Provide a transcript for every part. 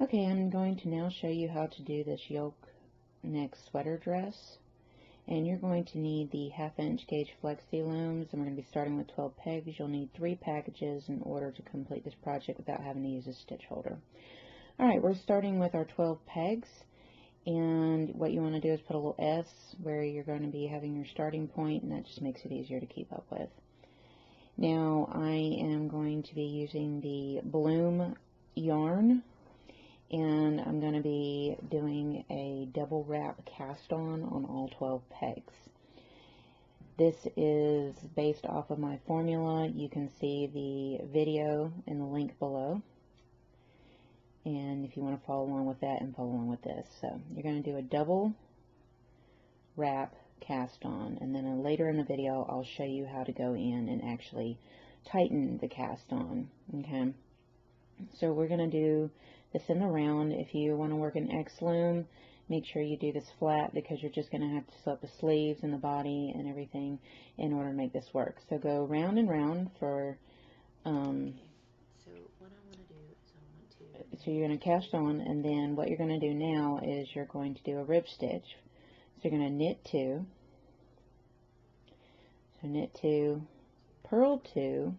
Okay, I'm going to now show you how to do this yoke neck sweater dress. And you're going to need the 1/2 inch gauge flexi looms, and we're going to be starting with 12 pegs. You'll need 3 packages in order to complete this project without having to use a stitch holder. Alright, we're starting with our 12 pegs, and what you want to do is put a little S where you're going to be having your starting point, and that just makes it easier to keep up with. Now I am going to be using the Loom yarn, and I'm going to be doing a double wrap cast on all 12 pegs. This is based off of my formula. You can see the video in the link below, and if you want to follow along with that and follow along with this. So you're going to do a double wrap cast on, and then later in the video I'll show you how to go in and actually tighten the cast on. Okay, so we're going to do this in the round. If you want to work an X loom, make sure you do this flat, because you're just going to have to sew up the sleeves and the body and everything in order to make this work. So go round and round for So what I want to do is so you're going to cast on, and then what you're going to do now is you're going to do a rib stitch. So you're going to knit 2, so knit 2, purl 2,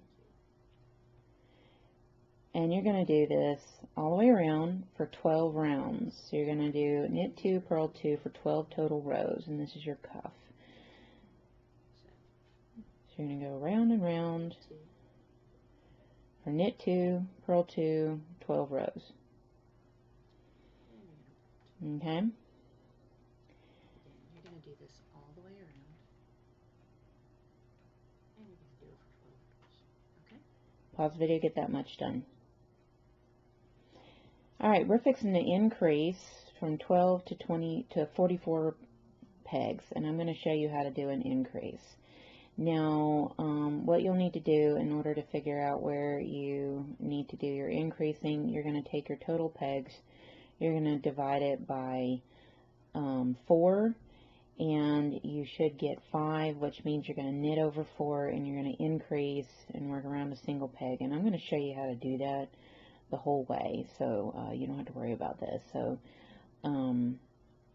and you're going to do this all the way around for 12 rounds. So you're going to do knit 2, purl 2 for 12 total rows, and this is your cuff. So you're going to go round and round for knit 2, purl 2, 12 rows. Okay? You're going to do this all the way around, and you're going to do it for 12 rows. Okay? Pause the video, get that much done. Alright, we're fixing to increase from 12 to 20 to 44 pegs, and I'm going to show you how to do an increase. Now, what you'll need to do in order to figure out where you need to do your increasing, you're going to take your total pegs, you're going to divide it by 4, and you should get 5, which means you're going to knit over 4, and you're going to increase and work around a single peg. And I'm going to show you how to do that the whole way, so you don't have to worry about this. So,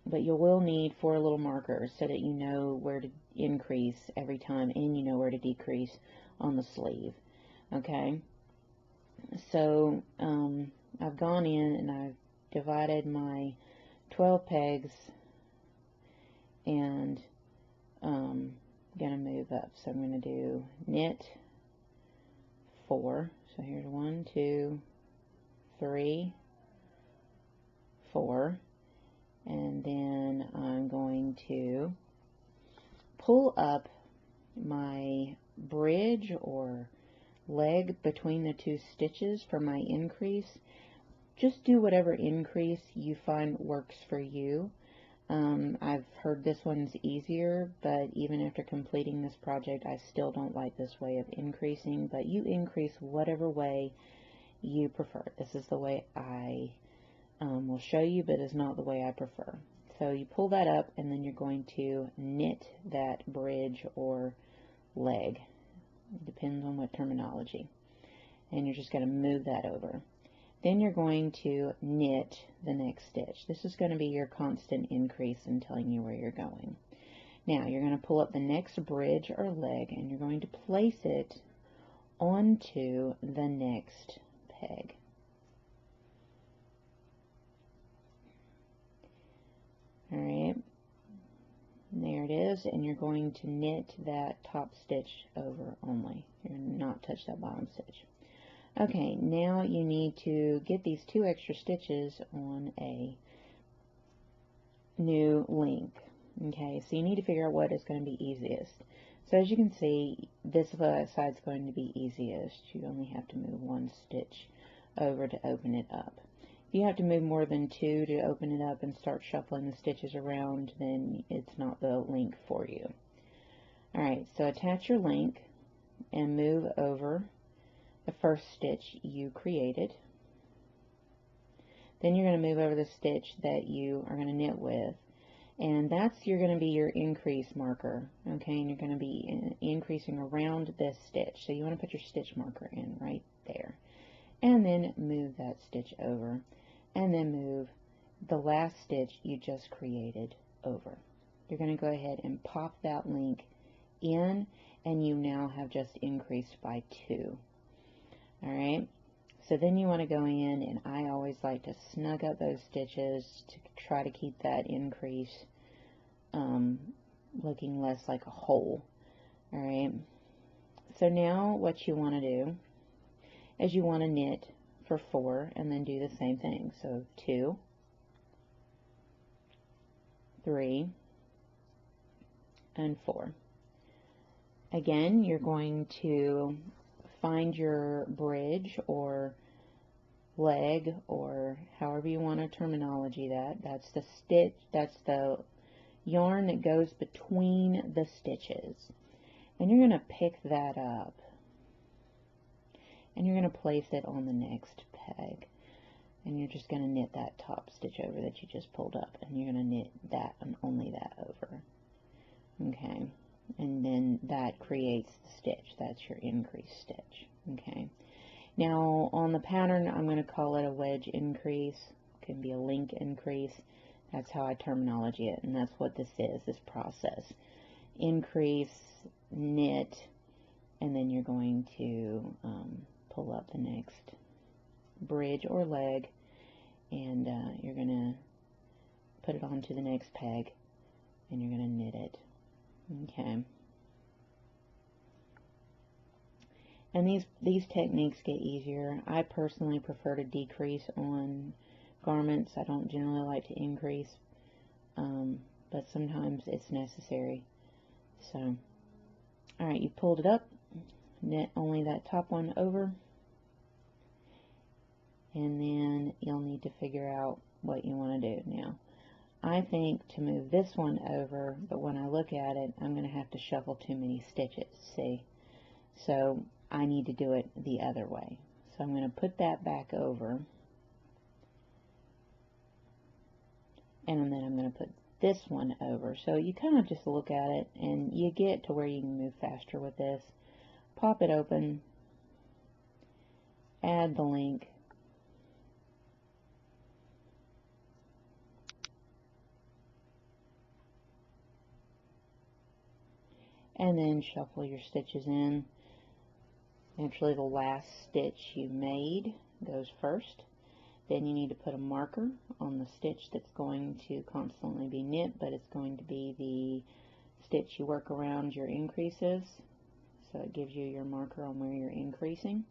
but you will need 4 little markers so that you know where to increase every time, and you know where to decrease on the sleeve. Okay, so I've gone in and I've divided my 12 pegs, and gonna move up. So I'm gonna do knit 4. So here's 1, 2, 3, 4, and then I'm going to pull up my bridge or leg between the 2 stitches for my increase. Just do whatever increase you find works for you. I've heard this one's easier, but even after completing this project, I still don't like this way of increasing, but you increase whatever way you prefer. This is the way I will show you, but it's not the way I prefer. So you pull that up, and then you're going to knit that bridge or leg. It depends on what terminology. And you're just going to move that over. Then you're going to knit the next stitch. This is going to be your constant increase in telling you where you're going. Now you're going to pull up the next bridge or leg, and you're going to place it onto the next peg. Alright, there it is, and you're going to knit that top stitch over only. You're going to not touch that bottom stitch. Okay, now you need to get these 2 extra stitches on a new link. Okay, so you need to figure out what is going to be easiest. So as you can see, this side's going to be easiest. You only have to move 1 stitch over to open it up. If you have to move more than 2 to open it up and start shuffling the stitches around, then it's not the link for you. Alright, so attach your link and move over the first stitch you created. Then you're going to move over the stitch that you are going to knit with, and that's going to be your increase marker. Okay, and you're going to be increasing around this stitch, so you want to put your stitch marker in right there, and then move that stitch over, and then move the last stitch you just created over. You're going to go ahead and pop that link in, and you now have just increased by 2. Alright, so then you want to go in, and I always like to snug up those stitches to try to keep that increase looking less like a hole. Alright, so now what you want to do is you want to knit for 4 and then do the same thing. So 2, 3, and 4. Again, you're going to find your bridge or leg, or however you want to terminology that. That's the stitch, that's the yarn that goes between the stitches. And you're going to pick that up, and you're going to place it on the next peg. And you're just going to knit that top stitch over that you just pulled up, and you're going to knit that and only that over. Okay, and then that creates the stitch. That's your increase stitch. Okay, now on the pattern I'm going to call it a wedge increase. It can be a link increase. That's how I terminology it, and that's what this is, this process. Increase, knit, and then you're going to pull up the next bridge or leg, and you're going to put it onto the next peg, and you're going to knit it. Okay. And these techniques get easier. I personally prefer to decrease on garments. I don't generally like to increase, but sometimes it's necessary. So, alright, you pulled it up, knit only that top one over, and then you'll need to figure out what you want to do. Now, I think to move this one over, but when I look at it, I'm going to have to shuffle too many stitches, see? So I need to do it the other way. So I'm going to put that back over, and then I'm going to put this one over. So you kind of just look at it, and you get to where you can move faster with this. Pop it open, add the link, and then shuffle your stitches in. Actually, the last stitch you made goes first. Then you need to put a marker on the stitch that's going to constantly be knit, but it's going to be the stitch you work around your increases. So it gives you your marker on where you're increasing.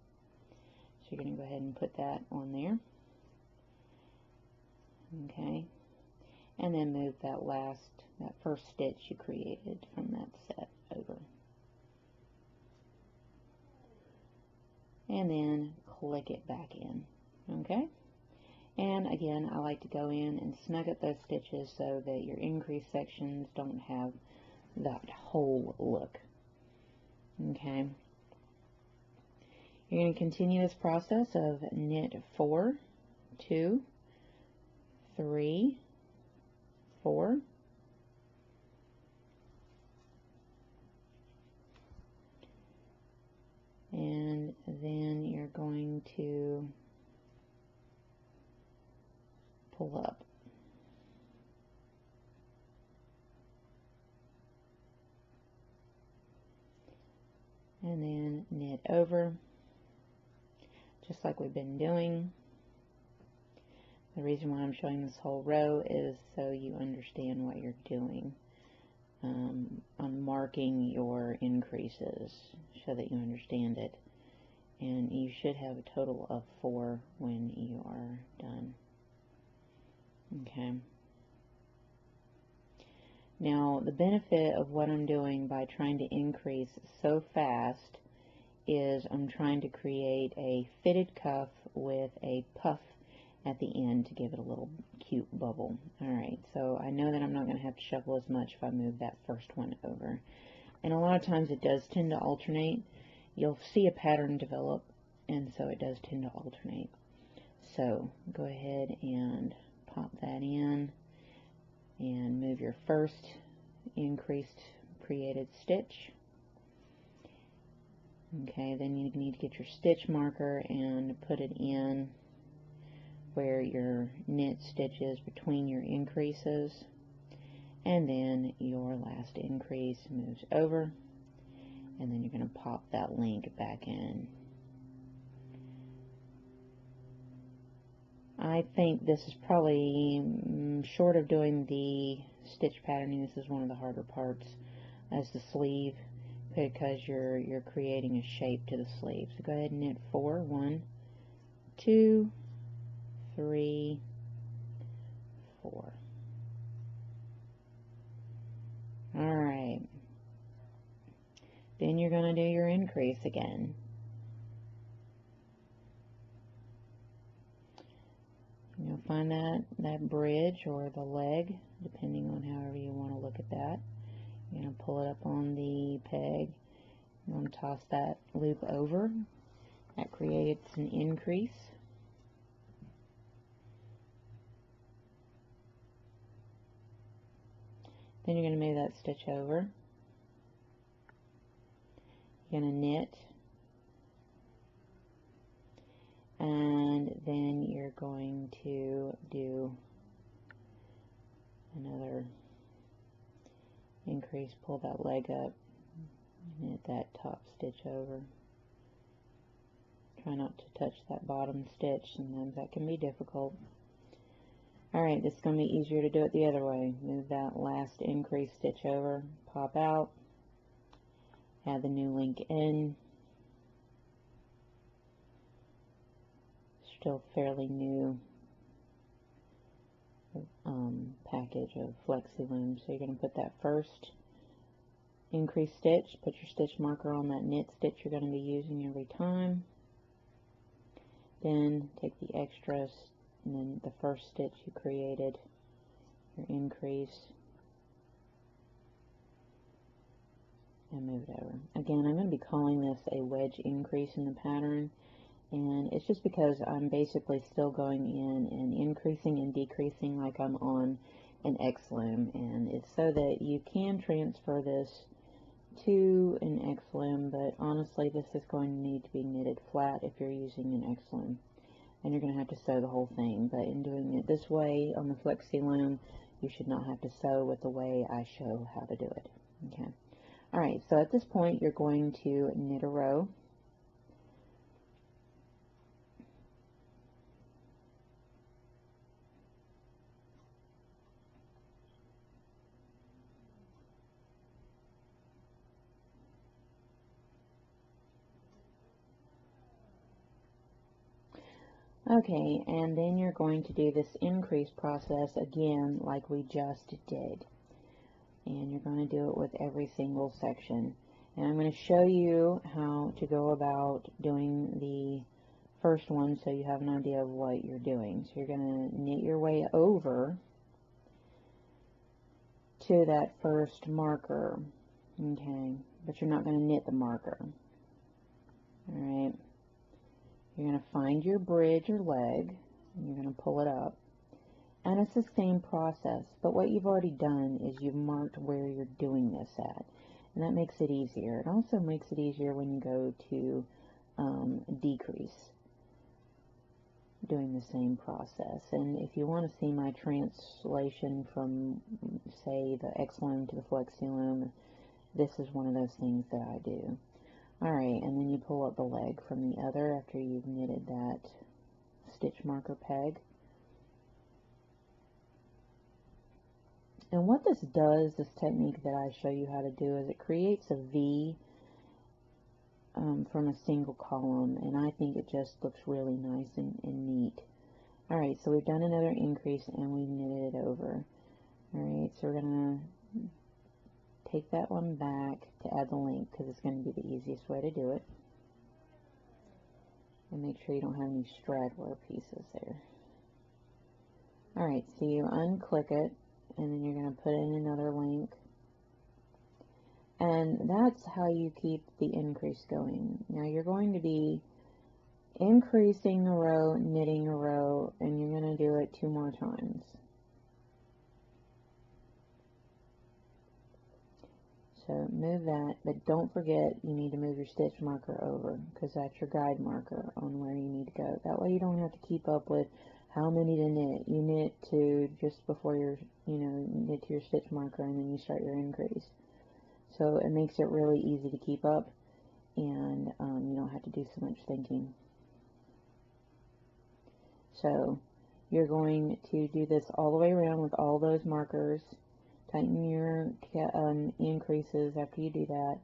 So you're going to go ahead and put that on there. Okay. And then move that first stitch you created from that set over. And then click it back in. Okay? And again, I like to go in and snug up those stitches so that your increase sections don't have that whole look. Okay? You're going to continue this process of knit 4, 2, 3, 4, and then you're going to pull up. And then knit over, just like we've been doing. The reason why I'm showing this whole row is so you understand what you're doing. I'm marking your increases so that you understand it. And you should have a total of 4 when you are done. Okay. Now, the benefit of what I'm doing by trying to increase so fast is I'm trying to create a fitted cuff with a puff at the end to give it a little cute bubble. Alright, so I know that I'm not going to have to shuffle as much if I move that first one over. And a lot of times it does tend to alternate. You'll see a pattern develop, and so it does tend to alternate. So go ahead and pop that in and move your first increased created stitch. Okay, then you need to get your stitch marker and put it in where your knit stitch is between your increases, and then your last increase moves over, and then you're going to pop that link back in. I think this is probably, short of doing the stitch patterning, this is one of the harder parts as the sleeve, because you're creating a shape to the sleeve. So go ahead and knit 4. 1, 2, 3, 4. Alright. Then you're going to do your increase again. You'll find that bridge or the leg, depending on however you want to look at that. You're going to pull it up on the peg. You're going to toss that loop over. That creates an increase. Then you're going to move that stitch over. You're going to knit. And then you're going to do another increase, pull that leg up, knit that top stitch over. Try not to touch that bottom stitch, sometimes that can be difficult. Alright, this is going to be easier to do it the other way. Move that last increase stitch over, pop out, add the new link in. Still fairly new package of Flexi Loom. So you're going to put that first increase stitch, put your stitch marker on that knit stitch you're going to be using every time. Then take the extras and then the first stitch you created, your increase, and move it over. Again, I'm going to be calling this a wedge increase in the pattern. And it's just because I'm basically still going in and increasing and decreasing like I'm on an X loom, and it's so that you can transfer this to an X loom, but honestly this is going to need to be knitted flat if you're using an X loom, and you're going to have to sew the whole thing. But in doing it this way on the Flexi Loom, you should not have to sew with the way I show how to do it. Okay. Alright, so at this point you're going to knit a row. Okay, and then you're going to do this increase process again like we just did. And you're going to do it with every single section. And I'm going to show you how to go about doing the first one so you have an idea of what you're doing. So you're going to knit your way over to that first marker. Okay, but you're not going to knit the marker. Alright. You're going to find your bridge or leg, and you're going to pull it up. And it's the same process, but what you've already done is you've marked where you're doing this at. And that makes it easier. It also makes it easier when you go to decrease, doing the same process. And if you want to see my translation from, say, the X Loom to the Flexi Loom, this is one of those things that I do. Alright, and then you pull up the leg from the other after you've knitted that stitch marker peg. And what this does, this technique that I show you how to do, is it creates a V from a single column, and I think it just looks really nice and neat. Alright, so we've done another increase and we've knitted it over. Alright, so we're going to take that one back to add the link because it's going to be the easiest way to do it. And make sure you don't have any straggler pieces there. Alright, so you unclick it, and then you're going to put in another link. And that's how you keep the increase going. Now you're going to be increasing a row, knitting a row, and you're going to do it 2 more times. So move that, but don't forget you need to move your stitch marker over because that's your guide marker on where you need to go. That way you don't have to keep up with how many to knit. You knit to just before your, knit to your stitch marker, and then you start your increase. So it makes it really easy to keep up, and you don't have to do so much thinking. So you're going to do this all the way around with all those markers. Tighten your increases after you do that.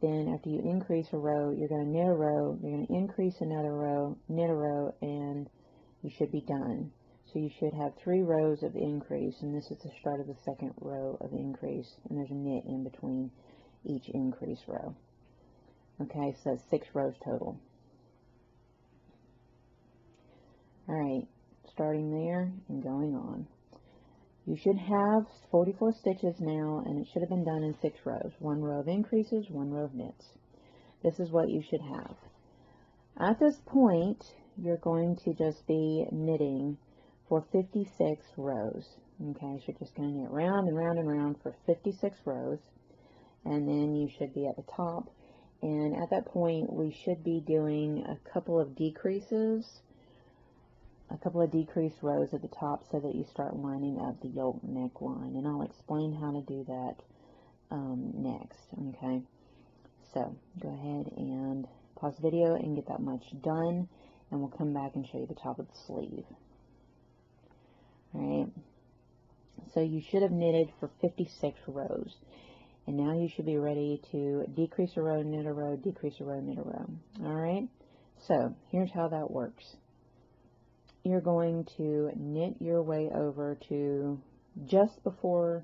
Then after you increase a row, you're going to knit a row, you're going to increase another row, knit a row, and you should be done. So you should have 3 rows of increase, and this is the start of the second row of increase, and there's a knit in between each increase row. Okay, so that's 6 rows total. Alright, starting there and going on. You should have 44 stitches now, and it should have been done in 6 rows. 1 row of increases, 1 row of knits. This is what you should have. At this point, you're going to just be knitting for 56 rows. Okay, so you're just going to knit round and round and round for 56 rows, and then you should be at the top. And at that point, we should be doing a couple of decreases, a couple of decreased rows at the top so that you start lining up the yoke neckline, and I'll explain how to do that next. Okay, so go ahead and pause the video and get that much done, and we'll come back and show you the top of the sleeve. Alright, so you should have knitted for 56 rows, and now you should be ready to decrease a row, knit a row, decrease a row, knit a row. Alright, so here's how that works. You're going to knit your way over to just before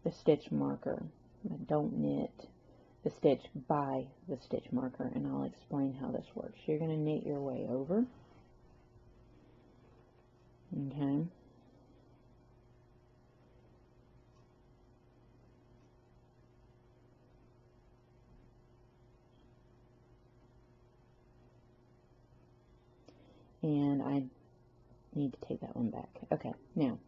the stitch marker. Don't knit the stitch by the stitch marker, and I'll explain how this works. You're going to knit your way over. Okay. And I need to take that one back. Okay, now,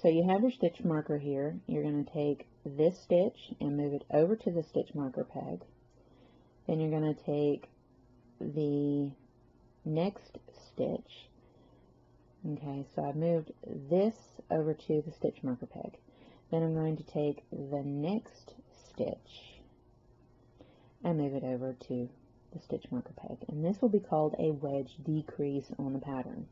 so you have your stitch marker here. You're going to take this stitch and move it over to the stitch marker peg. Then you're going to take the next stitch. Okay, so I've moved this over to the stitch marker peg. Then I'm going to take the next stitch and move it over to the stitch marker peg. And this will be called a wedge decrease on the pattern.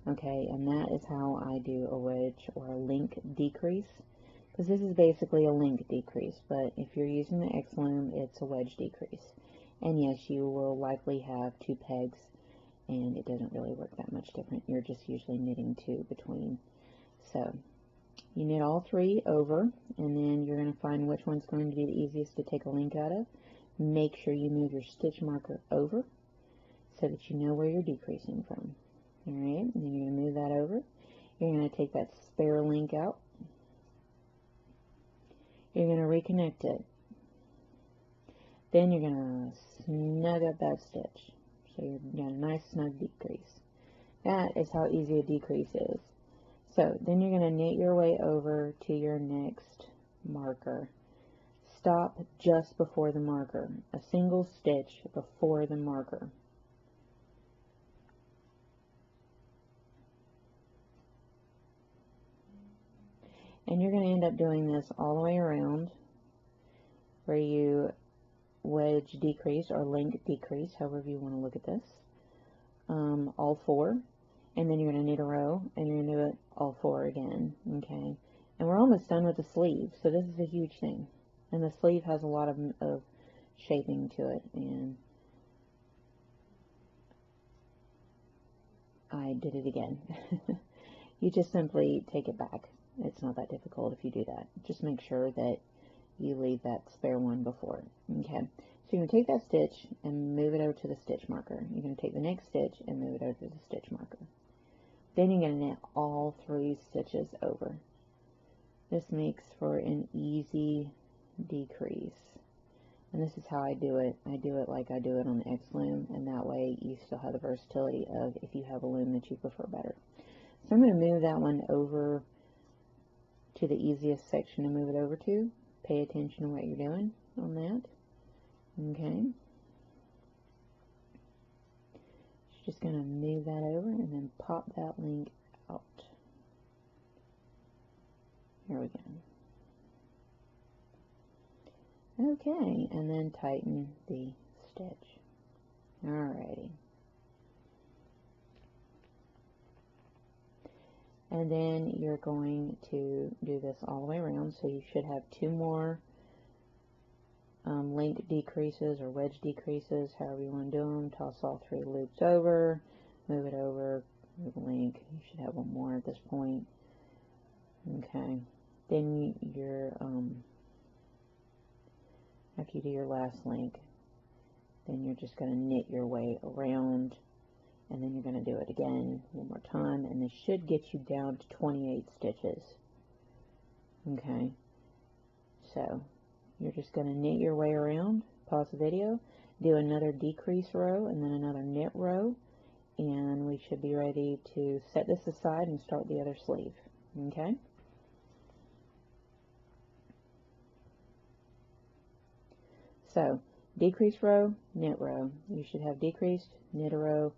Okay, and that is how I do a wedge or a link decrease, because this is basically a link decrease, but if you're using the X-Loom, it's a wedge decrease. And yes, you will likely have 2 pegs, and it doesn't really work that much different. You're just usually knitting 2 between. So you knit all 3 over, and then you're going to find which one's going to be the easiest to take a link out of. Make sure you move your stitch marker over so that you know where you're decreasing from. Alright, and then you're going to move that over. You're going to take that spare link out. You're going to reconnect it. Then you're going to snug up that stitch. So you've got a nice snug decrease. That is how easy a decrease is. So then you're going to knit your way over to your next marker. Stop just before the marker. A single stitch before the marker. And you're going to end up doing this all the way around, where you wedge decrease or link decrease, however you want to look at this, all 4, and then you're going to knit a row, and you're going to do it all 4 again. Okay, and we're almost done with the sleeve, so this is a huge thing, and the sleeve has a lot of shaping to it, and I did it again. You just simply take it back. It's not that difficult if you do that. Just make sure that you leave that spare one before. Okay, so you're going to take that stitch and move it over to the stitch marker. You're going to take the next stitch and move it over to the stitch marker. Then you're going to knit all 3 stitches over. This makes for an easy decrease. And this is how I do it. I do it like I do it on the X-Loom, and that way you still have the versatility of if you have a loom that you prefer better. So I'm going to move that one over to the easiest section to move it over to. Pay attention to what you're doing on that. Okay. Just going to move that over and then pop pop that link out. Here we go. Okay, and then tighten the stitch. Alrighty. And then you're going to do this all the way around, so you should have 2 more link decreases or wedge decreases, however you want to do them. Toss all 3 loops over, move it over, move a link. You should have 1 more at this point. Okay. Then you're after you do your last link, then you're just going to knit your way around, and then you're going to do it again 1 more time, and this should get you down to 28 stitches. Okay, so you're just going to knit your way around, pause the video, do another decrease row, and then another knit row, and we should be ready to set this aside and start the other sleeve. Okay. So, decrease row, knit row. You should have decreased, knit a row.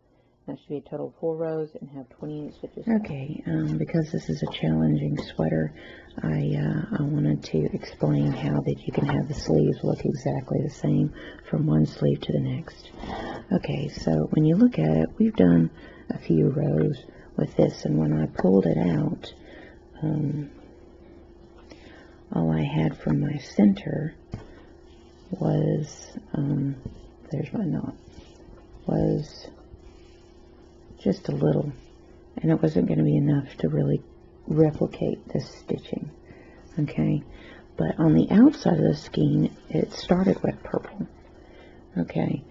That should be a total of 4 rows and have 28 stitches. Okay, because this is a challenging sweater, I wanted to explain how that you can have the sleeves look exactly the same from one sleeve to the next. Okay, so when you look at it, we've done a few rows with this, and when I pulled it out, all I had from my center was, there's my knot, was just a little, and it wasn't going to be enough to really replicate this stitching. Okay, but on the outside of the skein, it started with purple. Okay,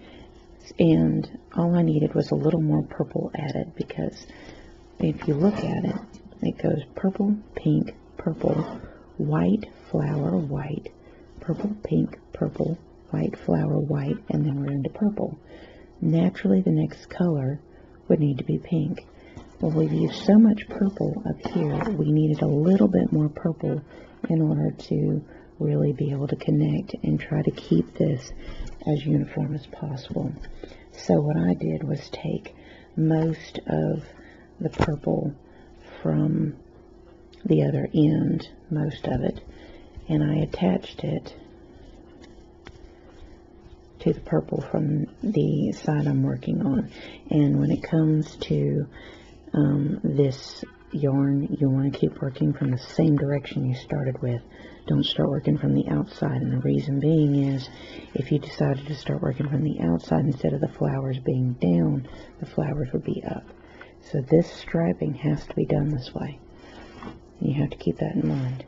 and all I needed was a little more purple added, because if you look at it, it goes purple, pink, purple, white, flower, white, purple, pink, purple, white, flower, white, and then we're into purple. Naturally, the next color would need to be pink. Well, we've used so much purple up here, we needed a little bit more purple in order to really be able to connect and try to keep this as uniform as possible. So what I did was take most of the purple from the other end, most of it, and I attached it to the purple from the side I'm working on. And when it comes to this yarn, you want to keep working from the same direction you started with. Don't start working from the outside, and the reason being is if you decided to start working from the outside, instead of the flowers being down, the flowers would be up. So this striping has to be done this way. You have to keep that in mind.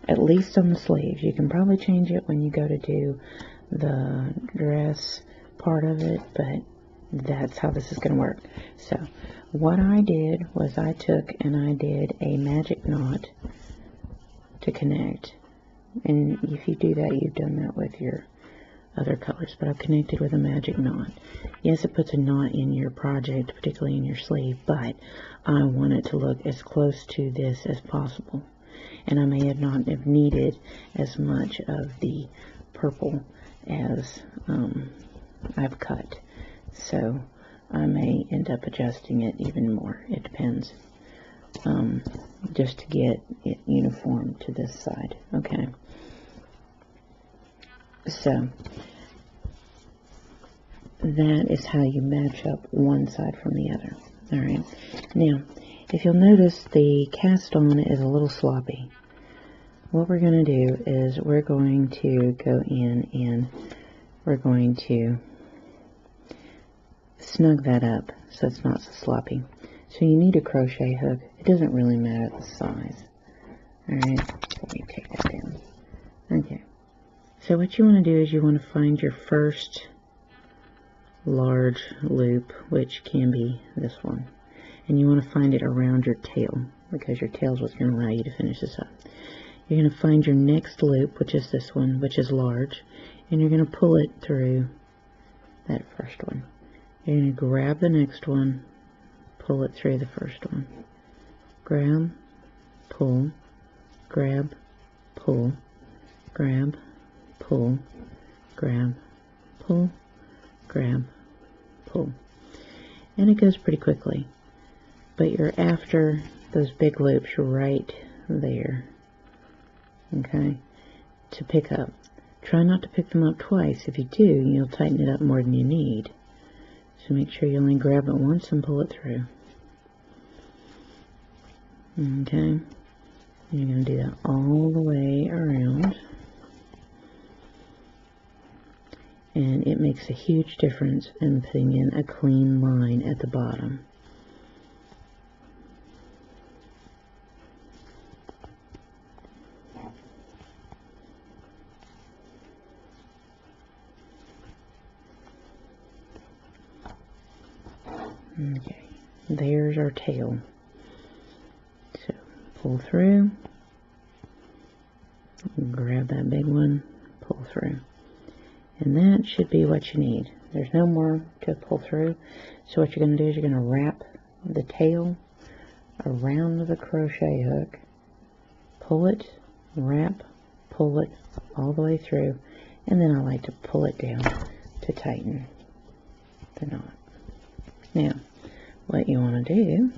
At least on the sleeves. You can probably change it when you go to do the dress part of it, but that's how this is going to work. So what I did was I took and I did a magic knot to connect, and if you do that, you've done that with your other colors, but I've connected with a magic knot. Yes, it puts a knot in your project, particularly in your sleeve, but I want it to look as close to this as possible, and I may have not have needed as much of the purple as I've cut, so I may end up adjusting it even more. It depends, just to get it uniform to this side. Okay, so that is how you match up one side from the other. Alright, now if you'll notice, the cast on is a little sloppy. What we're going to do is we're going to go in and we're going to snug that up so it's not so sloppy. So you need a crochet hook. It doesn't really matter the size. Alright, let me take that down. Okay, so what you want to do is you want to find your first large loop, which can be this one, and you want to find it around your tail, because your tail is what's going to allow you to finish this up. You're going to find your next loop, which is this one, which is large, and you're going to pull it through that first one. You're going to grab the next one, pull it through the first one. Grab, pull, grab, pull, grab, pull, grab, pull, grab, pull. And it goes pretty quickly. but you're after those big loops right there, okay, to pick up. Try not to pick them up twice. If you do, you'll tighten it up more than you need. So make sure you only grab it once and pull it through. Okay, you're going to do that all the way around. And it makes a huge difference in putting in a clean line at the bottom. Okay, there's our tail. So pull through, grab that big one, pull through. And that should be what you need. There's no more to pull through. So what you're going to do is you're going to wrap the tail around the crochet hook, pull it, wrap, pull it all the way through, and then I like to pull it down to tighten the knot. Now, what you want to do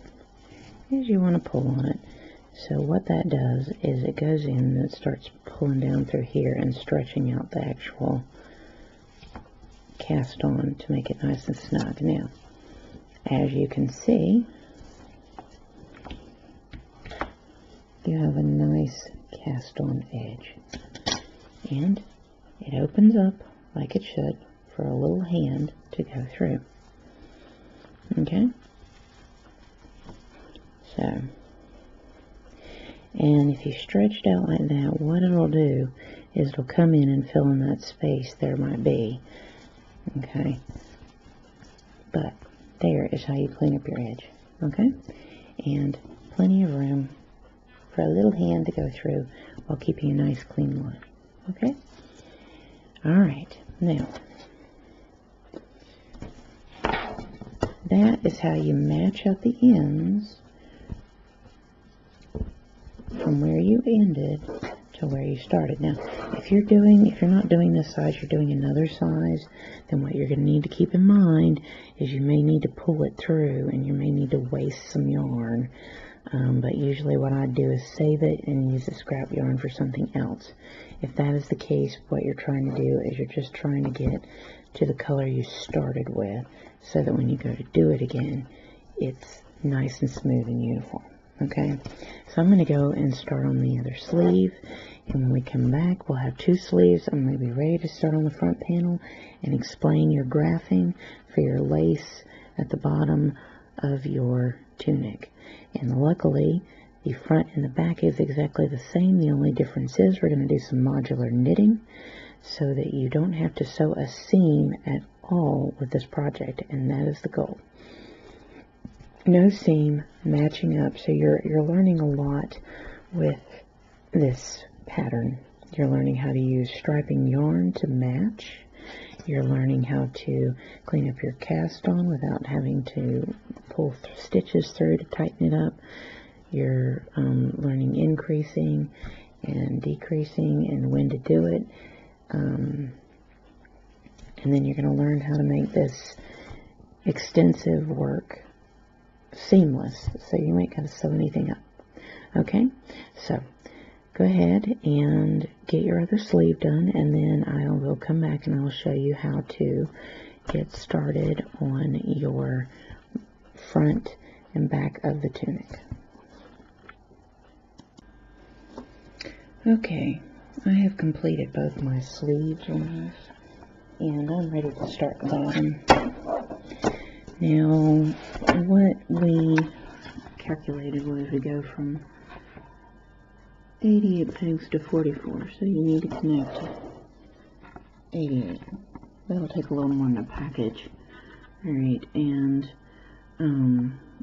is you want to pull on it. So what that does is it goes in and it starts pulling down through here and stretching out the actual cast on to make it nice and snug. Now, as you can see, you have a nice cast on edge, and it opens up like it should for a little hand to go through. Okay, so, and if you stretch it out like that, what it'll do is it'll come in and fill in that space there might be. Okay, but there is how you clean up your edge. Okay, and plenty of room for a little hand to go through while keeping a nice clean line. Okay, alright, now that is how you match up the ends from where you ended to where you started. Now, if you're not doing this size, you're doing another size, then what you're going to need to keep in mind is you may need to pull it through and you may need to waste some yarn. But usually what I do is save it and use the scrap yarn for something else. If that is the case, what you're trying to do is you're just trying to get to the color you started with so that when you go to do it again, it's nice and smooth and uniform. Okay, so I'm going to go and start on the other sleeve, and when we come back we'll have two sleeves. I'm going to be ready to start on the front panel and explain your graphing for your lace at the bottom of your tunic. And luckily the front and the back is exactly the same. The only difference is we're going to do some modular knitting so that you don't have to sew a seam at all with this project, and that is the goal. No seam, matching up. So you're learning a lot with this pattern. You're learning how to use striping yarn to match. You're learning how to clean up your cast on without having to pull stitches through to tighten it up. You're learning increasing and decreasing and when to do it. And then you're going to learn how to make this extensive work seamless, so you ain't got to sew anything up. Okay, so go ahead and get your other sleeve done, and then I will come back and I will show you how to get started on your front and back of the tunic. Okay, I have completed both my sleeves and I'm ready to start the bottom. Now, what we calculated was we go from 88 pegs to 44, so you need to connect 88. That'll take a little more than a package. Alright, and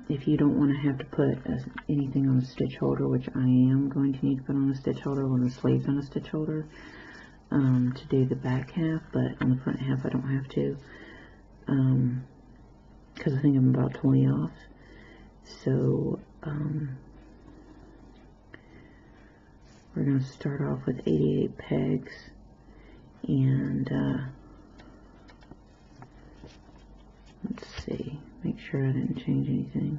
if you don't want to have to put anything on a stitch holder, which I am going to need to put on a stitch holder when the sleeve's on a stitch holder to do the back half, but on the front half I don't have to. Because I think I'm about 20 off. So we're going to start off with 88 pegs, and let's see, make sure I didn't change anything.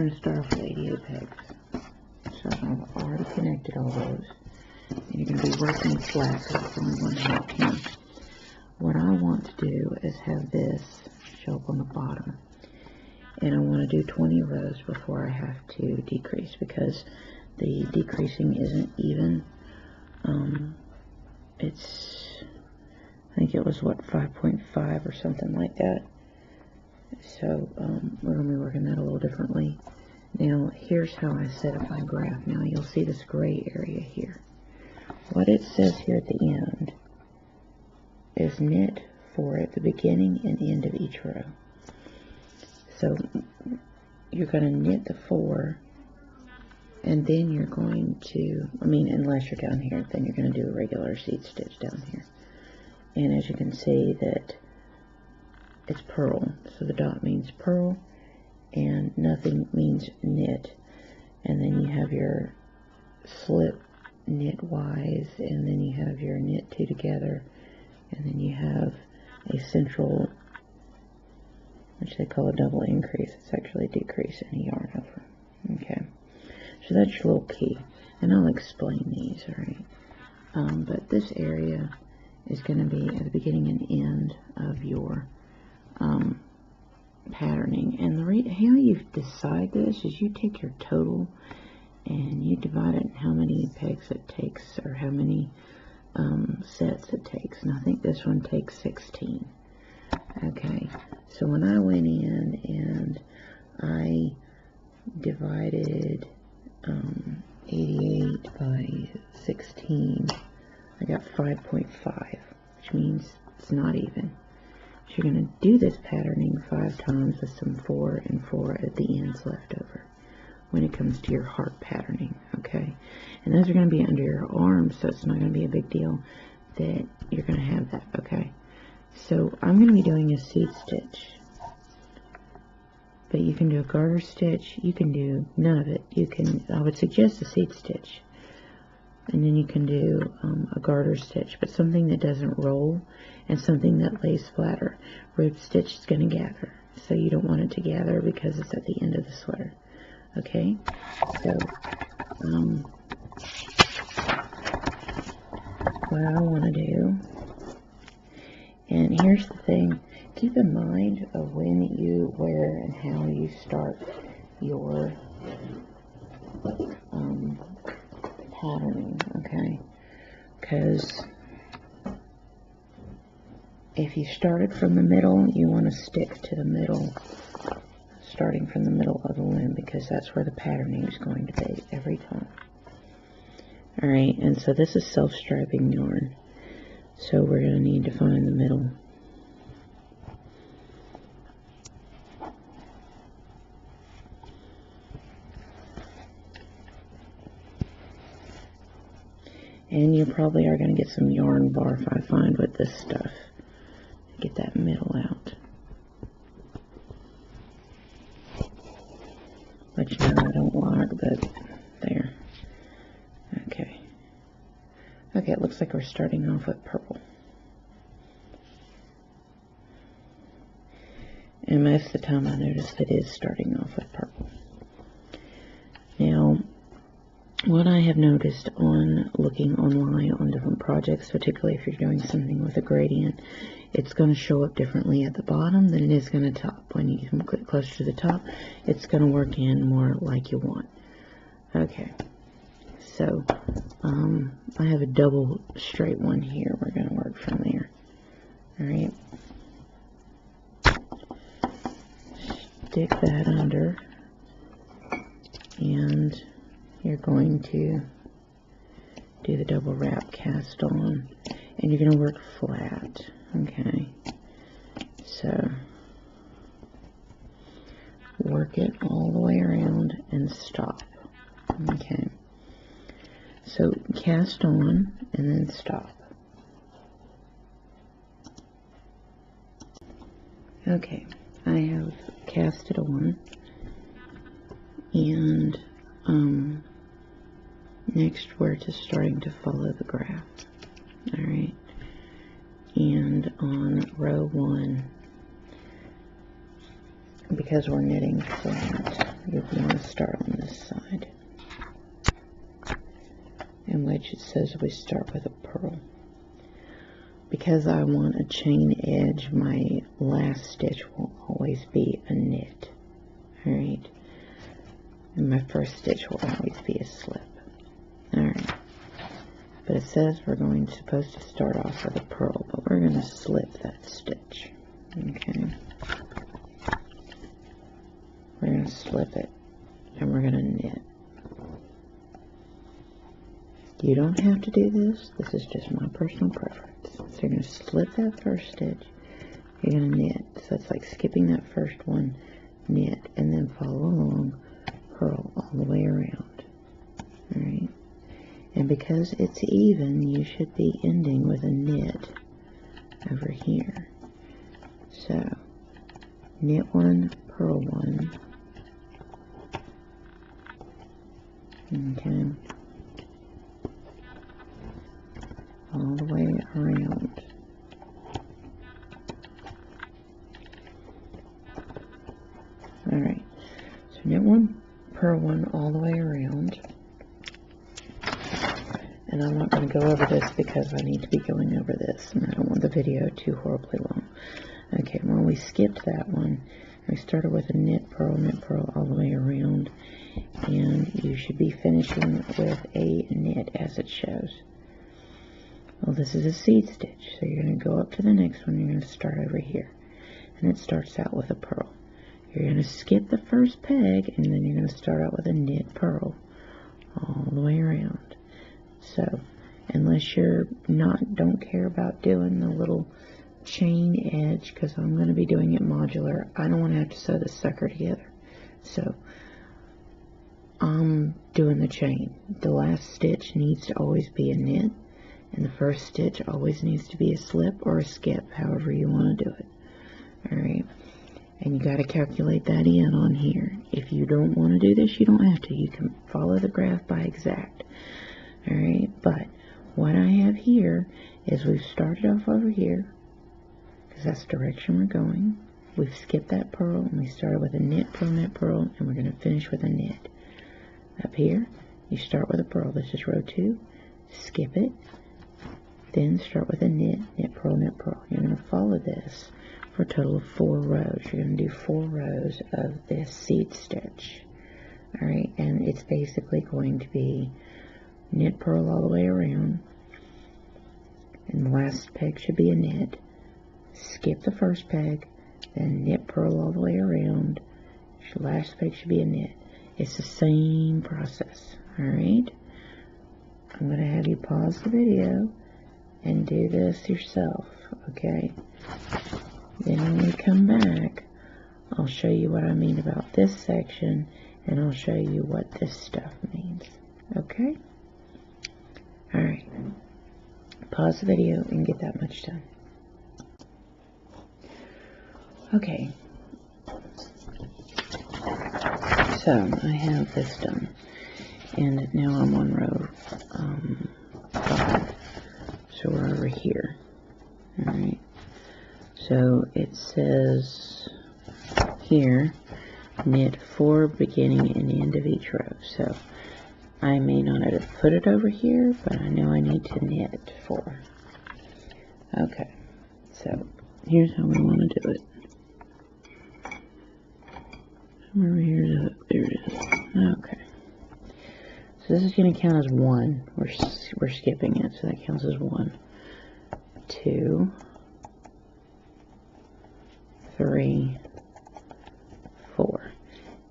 going to start off with 88 pegs. So I've already connected all those. And you're going to be working flat because it's only one half here. What I want to do is have this show up on the bottom. And I want to do 20 rows before I have to decrease because the decreasing isn't even. I think it was what, 5.5 or something like that. So we're going to be working that a little differently. Now here's how I set up my graph. Now you'll see this gray area here. What it says here at the end is knit 4 at the beginning and end of each row. So you're going to knit the 4, and then you're going to, unless you're down here, then you're going to do a regular seed stitch down here. And as you can see that it's purl, so the dot means purl, and nothing means knit. And then you have your slip knitwise, and then you have your knit 2 together, and then you have a central, which they call a double increase. It's actually a decrease in a yarn over. Okay, so that's your little key, and I'll explain these, alright? But this area is going to be at the beginning and end of your patterning. And how you decide this is you take your total and you divide it in how many pegs it takes, or how many sets it takes. And I think this one takes 16. Okay, so when I went in and I divided 88 by 16, I got 5.5, which means it's not even. So you're going to do this patterning 5 times with some 4 and 4 at the ends left over when it comes to your heart patterning, okay? And those are going to be under your arms, so it's not going to be a big deal that you're going to have that, okay? So I'm going to be doing a seed stitch, but you can do a garter stitch, you can do none of it. I would suggest a seed stitch, and then you can do a garter stitch, but something that doesn't roll and something that lays flatter. Rib stitch is going to gather, so you don't want it to gather because it's at the end of the sweater. Okay, so what I want to do, and here's the thing, keep in mind of when you, where, and how you start your patterning, okay? Because if you started from the middle, you want to stick to the middle, starting from the middle of the loom, because that's where the patterning is going to be every time. Alright, and so this is self-striping yarn, so we're going to need to find the middle. And you probably are going to get some yarn barf, I find, with this stuff. Get that middle out. Which now I don't like, but there. Okay. Okay, it looks like we're starting off with purple. And most of the time I notice it is starting off with purple. Now, what I have noticed on looking online on different projects, particularly if you're doing something with a gradient, it's going to show up differently at the bottom than it is going to top. When you click closer to the top, it's going to work in more like you want. Okay, so I have a double straight one here. We're going to work from there. Alright, stick that under, and you're going to do the double wrap cast on, and you're going to work flat. Okay, so work it all the way around and stop. Okay, so cast on and then stop. Okay, I have casted on, and next we're just starting to follow the graph. Alright, and on row 1, because we're knitting flat, you want to start on this side, in which it says we start with a purl. Because I want a chain edge, my last stitch will always be a knit. Alright? And my first stitch will always be a slip. Alright. But it says we're supposed to start off with a purl, but we're going to slip that stitch. Okay? We're going to slip it, and we're going to knit. You don't have to do this. This is just my personal preference. So you're going to slip that first stitch. You're going to knit. So it's like skipping that first one, knit, and then follow along, purl all the way around. Alright? And because it's even, you should be ending with a knit over here. So, knit one, purl one. Okay. All the way around. Alright, so knit one, purl one all the way around. And I'm not going to go over this because I need to be going over this, and I don't want the video too horribly long. Okay, well, we skipped that one. We started with a knit, purl all the way around, and you should be finishing with a knit as it shows. Well, this is a seed stitch, so you're going to go up to the next one. You're going to start over here, and it starts out with a purl. You're going to skip the first peg, and then you're going to start out with a knit, purl all the way around. So, unless you're don't care about doing the little chain edge, because I'm going to be doing it modular, I don't want to have to sew this sucker together. So, I'm doing the chain. The last stitch needs to always be a knit, and the first stitch always needs to be a slip or a skip, however you want to do it. Alright, and you got to calculate that in on here. If you don't want to do this, you don't have to. You can follow the graph by exact. Alright, but what I have here is we've started off over here, because that's the direction we're going. We've skipped that purl, and we started with a knit, purl, and we're going to finish with a knit. Up here, you start with a purl. This is row 2. Skip it. Then start with a knit, purl. You're going to follow this for a total of 4 rows. You're going to do 4 rows of this seed stitch. Alright, and it's basically going to be knit, purl all the way around, and the last peg should be a knit. Skip the first peg, then knit, purl all the way around. Your last peg should be a knit. It's the same process. Alright, I'm going to have you pause the video and do this yourself, okay? Then when we come back, I'll show you what I mean about this section, and I'll show you what this stuff means, okay? Alright, pause the video and get that much done. Okay, so I have this done, and now I'm on row 5, so we're over here. Alright, so it says here, knit 4 beginning and end of each row. So I may not have put it over here, but I know I need to knit 4. Okay, so here's how we want to do it. Over here, there it is. Okay, so this is going to count as 1. We're skipping it, so that counts as 1, 2, 3, 4.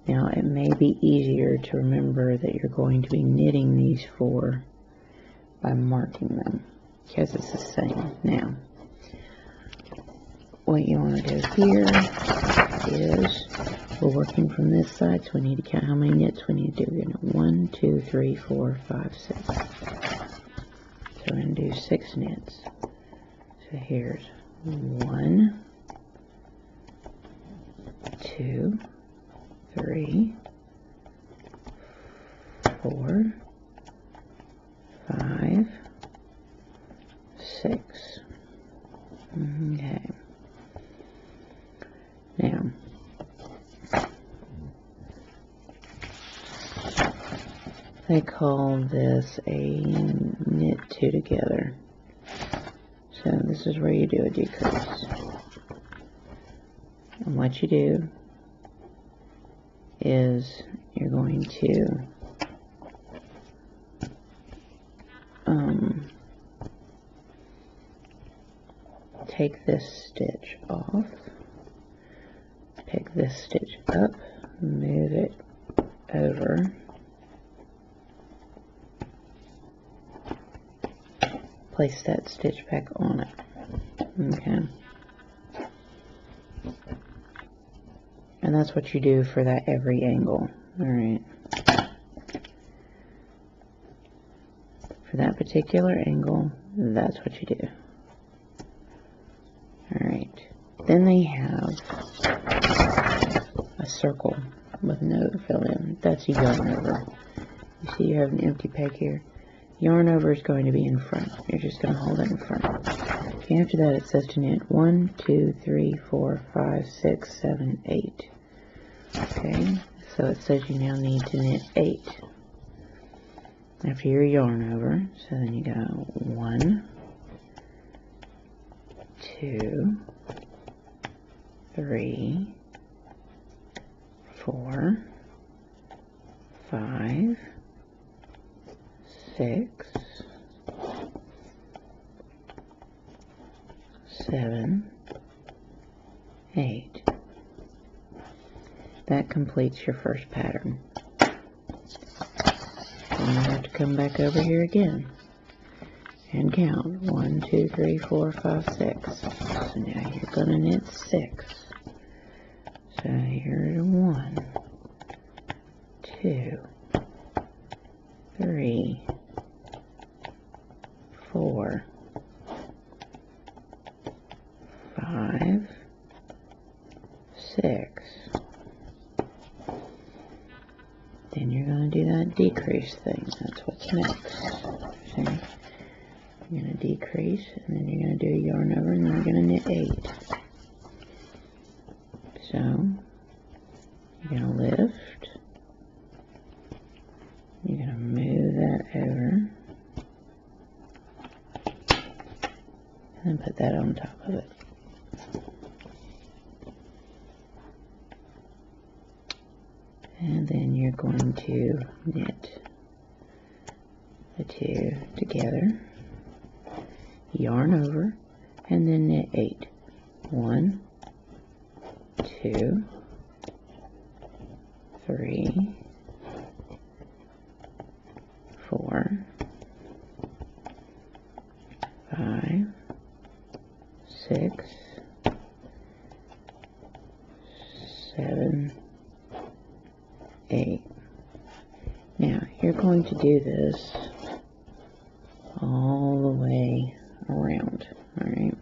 Now, it may be easier to remember that you're going to be knitting these 4 by marking them, because it's the same. Now, what you want to do here is, we're working from this side, so we need to count how many knits we need to do. We're going to 1, 2, 3, 4, 5, 6. So we're going to do 6 knits. So here's 1, 2, 3, 4, 5, 6. Okay. Now, They call this a knit two together. So this is where you do a decrease. And what you do is you're going to take this stitch off, pick this stitch up, move it over, place that stitch back on it. Okay. And that's what you do for that every angle. Alright. For that particular angle, that's what you do. Alright. Then they have a circle with no fill in. That's a yarn over. You see you have an empty peg here. Yarn over is going to be in front. You're just going to hold it in front. Okay, after that it says to knit 1, 2, 3, 4, 5, 6, 7, 8. Okay, so it says you now need to knit 8 after your yarn over. So then you go 1, 2, 3, 4, 5, 6, 7, 8. That completes your first pattern. And you have to come back over here again and count 1, 2, 3, 4, 5, 6. So now you're going to knit 6. So here's 1, 2, 3, 4, 5, 6. Then you're going to do that decrease thing. That's what's next. See? You're going to decrease, and then you're going to do a yarn over, and then you're going to knit 8. So, you're going to lift. You're going to move that over. And then put that on top of it. And then you're going to knit the two together, yarn over, and then knit 8. 1, 2, 3, 4, 5, 6, 7, 8. Now you're going to do this all the way around. Alright.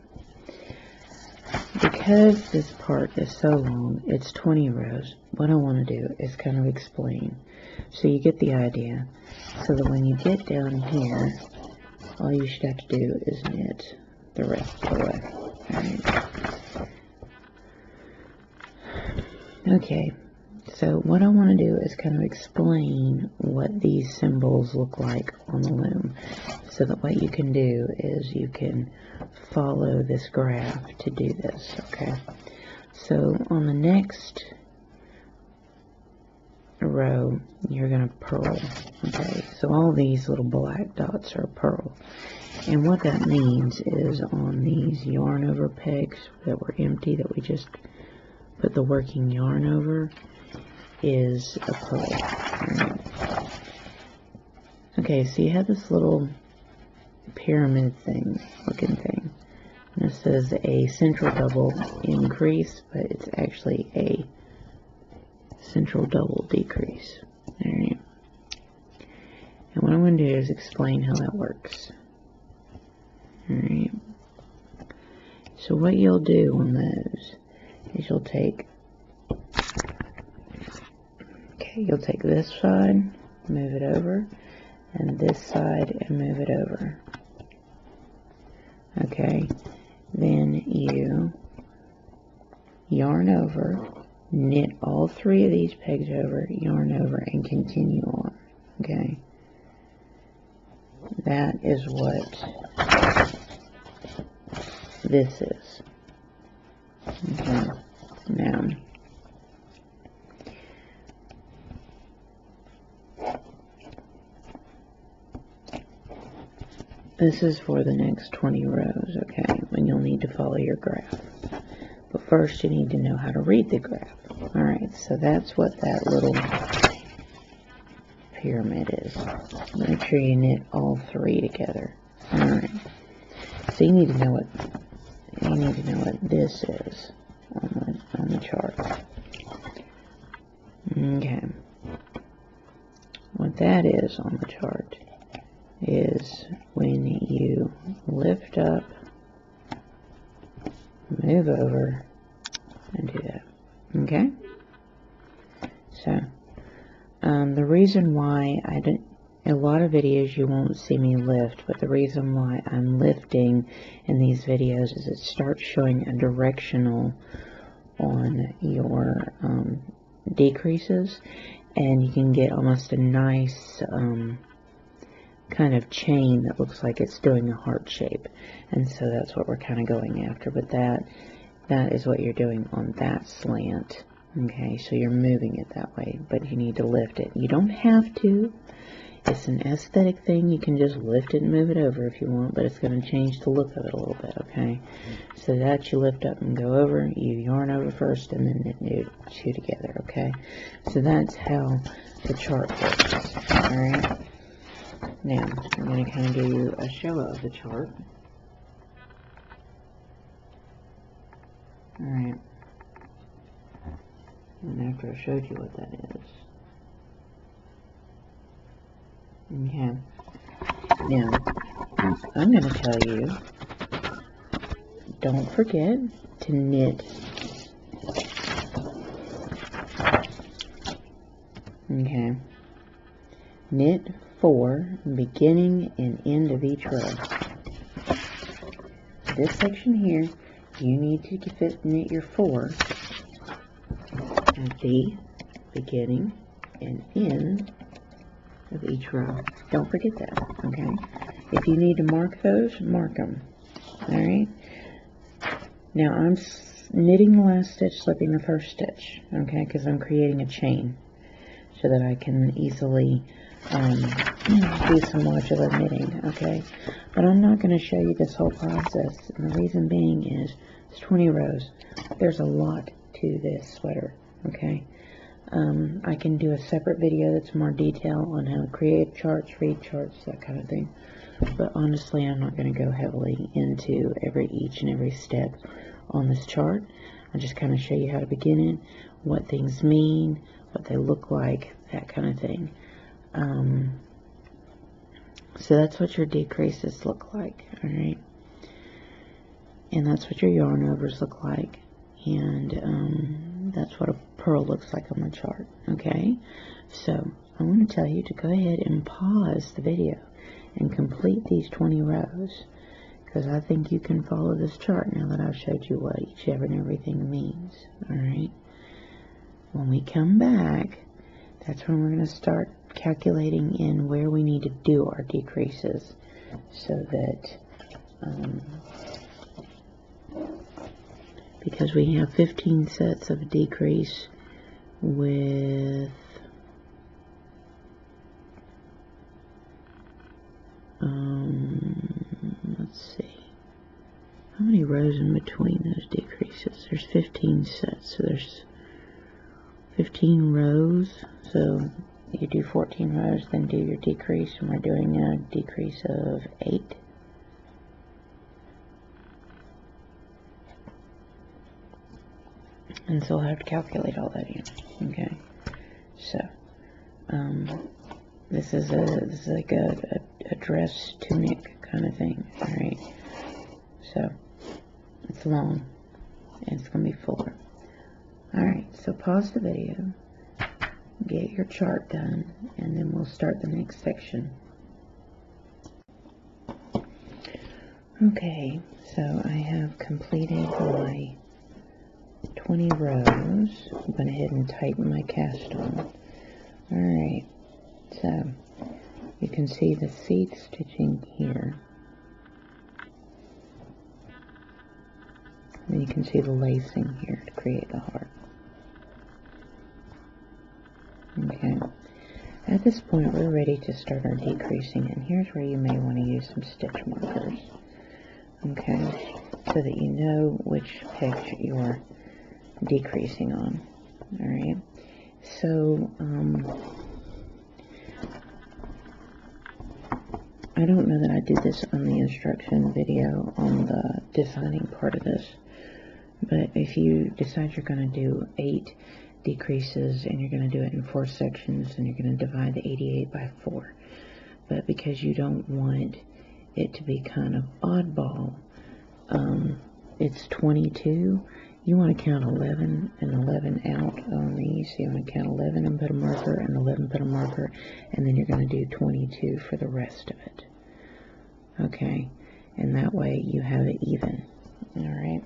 Because this part is so long, it's 20 rows, what I want to do is kind of explain so you get the idea, so that when you get down here, all you should have to do is knit the rest of the way. Alright. Okay. So what I want to do is kind of explain what these symbols look like on the loom, so that what you can do is you can follow this graph to do this, okay? So on the next row, you're going to purl, okay? So all these little black dots are purl. And what that means is on these yarn over pegs that were empty, that we just put the working yarn over, is a purl. Right. Okay, so you have this little pyramid thing, looking thing. And this is a central double increase, but it's actually a central double decrease. Alright. And what I'm going to do is explain how that works. Alright. So what you'll do on those is you'll take this side, move it over, and this side and move it over. Okay, then you yarn over, knit all three of these pegs over, yarn over, and continue on. Okay, that is what this is. Okay, now this is for the next 20 rows, okay, when you'll need to follow your graph. But first you need to know how to read the graph. Alright, so that's what that little pyramid is. Make sure you knit all three together. Alright. So you need to know what this is on the chart. Okay. What that is on the chart is when you lift up, move over, and do that. Okay? So, the reason why a lot of videos you won't see me lift, but the reason why I'm lifting in these videos is it starts showing a directional on your decreases, and you can get almost a nice kind of chain that looks like it's doing a heart shape, and so that's what we're kind of going after. But that is what you're doing on that slant. Okay, so you're moving it that way, but you need to lift it. You don't have to. It's an aesthetic thing. You can just lift it and move it over if you want, but it's going to change the look of it a little bit, okay? So that you lift up and go over, you yarn over first, and then knit two together, okay? So that's how the chart works, alright? Now, I'm going to kind of give you a show of the chart. Alright. And after I showed you what that is. Okay. Now, I'm going to tell you, don't forget to knit. Okay. Knit 4, beginning and end of each row. This section here, you need to knit your 4 at the beginning and end of each row. Don't forget that, okay? If you need to mark those, mark them. Alright? Now I'm knitting the last stitch, slipping the first stitch, okay? Because I'm creating a chain so that I can easily do some modular knitting, okay? But I'm not going to show you this whole process, and the reason being is it's 20 rows. There's a lot to this sweater, okay? I can do a separate video that's more detailed on how to create charts, read charts, that kind of thing. But honestly, I'm not going to go heavily into each and every step on this chart. I'll just kind of show you how to begin it, what things mean, what they look like, that kind of thing. So that's what your decreases look like, alright? And that's what your yarn overs look like. And that's what a purl looks like on the chart, okay? So I want to tell you to go ahead and pause the video and complete these 20 rows, because I think you can follow this chart now that I've showed you what each and everything means, alright? When we come back, that's when we're going to start calculating in where we need to do our decreases, so that because we have 15 sets of a decrease with let's see, how many rows in between those decreases? There's 15 sets, so there's 15 rows, so you do 14 rows, then do your decrease, and we're doing a decrease of 8. And so I'll have to calculate all that in, okay? So, this is like a dress tunic kind of thing, alright? So, it's long, and it's going to be fuller. Alright, so pause the video, get your chart done, and then we'll start the next section. Okay, so I have completed my 20 rows. I went ahead and tightened my cast on. Alright, so you can see the seat stitching here. And you can see the lacing here to create the heart. Okay. At this point, we're ready to start our decreasing, and here's where you may want to use some stitch markers. Okay, so that you know which pegs you're decreasing on. Alright, so I don't know that I did this on the instruction video on the designing part of this, but if you decide you're going to do 8 decreases and you're going to do it in 4 sections, and you're going to divide the 88 by 4, but because you don't want it to be kind of oddball, it's 22. You want to count 11 and 11 out on these. So you want to count 11 and put a marker, and 11 put a marker, and then you're going to do 22 for the rest of it. Okay, and that way you have it even. Alright,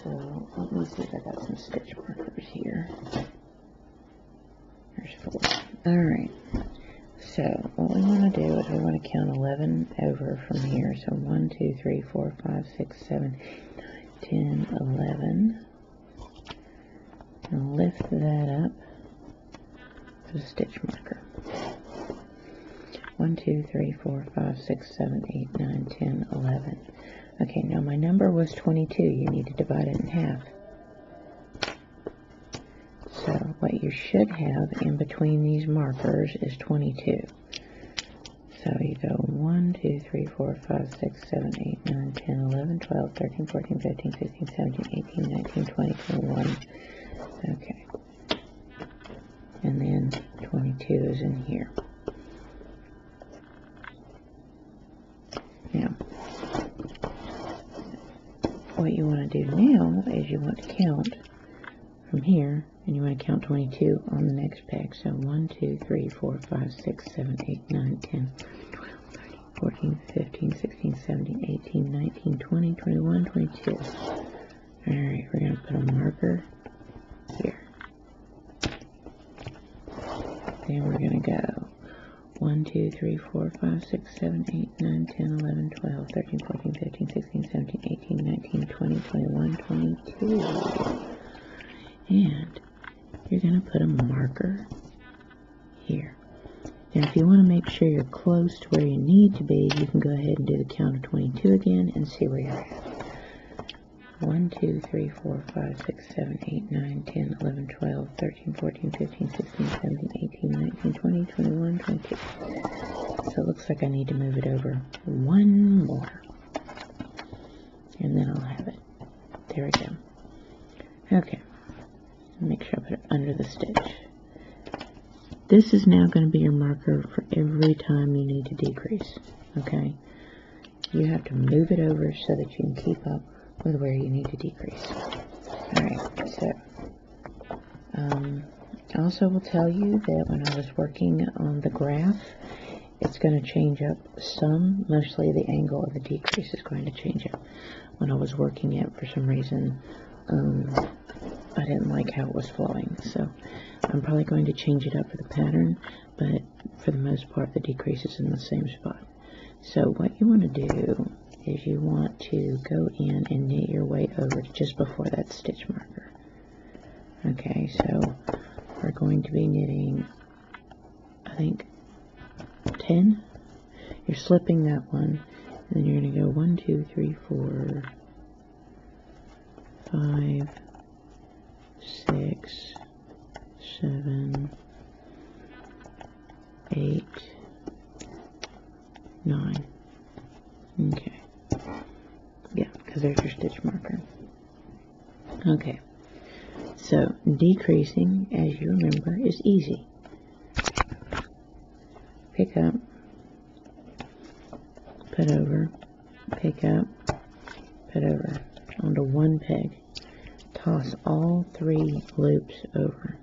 so let me see if I got some stitch markers here. There's 4. Alright, so what we want to do is we want to count 11 over from here. So 1, 2, 3, 4, 5, 6, 7, 8, 9, 10, 11. And lift that up with a stitch marker. 1, 2, 3, 4, 5, 6, 7, 8, 9, 10, 11. Okay, now my number was 22. You need to divide it in half. So what you should have in between these markers is 22. So you go 1, 2, 3, 4, 5, 6, 7, 8, 9, 10, 11, 12, 13, 14, 15, 16, 17, 18, 19, 20, 21. Okay. And then 22 is in here. Now, what you want to do now is you want to count from here, and you want to count 22 on the next peg. So 1, 2, 3, 4, 5, 6, 7, 8, 9, 10, 12, 13, 14, 15, 16, 17, 18, 19, 20, 21, 22. Alright, we're going to put a marker here. Then we're going to go 1, 2, 3, 4, 5, 6, 7, 8, 9, 10, 11, 12, 13, 14, 15, 16, 17, 18, 19, 20, 21, 22. And you're going to put a marker here. And if you want to make sure you're close to where you need to be, you can go ahead and do the count of 22 again and see where you're at. 1, 2, 3, 4, 5, 6, 7, 8, 9, 10, 11, 12, 13, 14, 15, 16, 17, 18, 19, 20, 21, 22. So it looks like I need to move it over one more. And then I'll have it. There we go. Okay. Make sure I put it under the stitch. This is now going to be your marker for every time you need to decrease. Okay? You have to move it over so that you can keep up with where you need to decrease. Alright, so I also will tell you that when I was working on the graph, it's going to change up some. Mostly the angle of the decrease is going to change up. When I was working it, for some reason, I didn't like how it was flowing, so I'm probably going to change it up for the pattern, but for the most part the decrease is in the same spot. So what you want to do is you want to go in and knit your way over to just before that stitch marker. Okay, so we're going to be knitting, I think, 10. You're slipping that one, and then you're going to go 1, 2, 3, 4, 5, 6, 7, 8, 9. Okay. Yeah, because there's your stitch marker. Okay. So, decreasing, as you remember, is easy. Pick up, put over, pick up, put over, onto one peg. Toss all 3 loops over.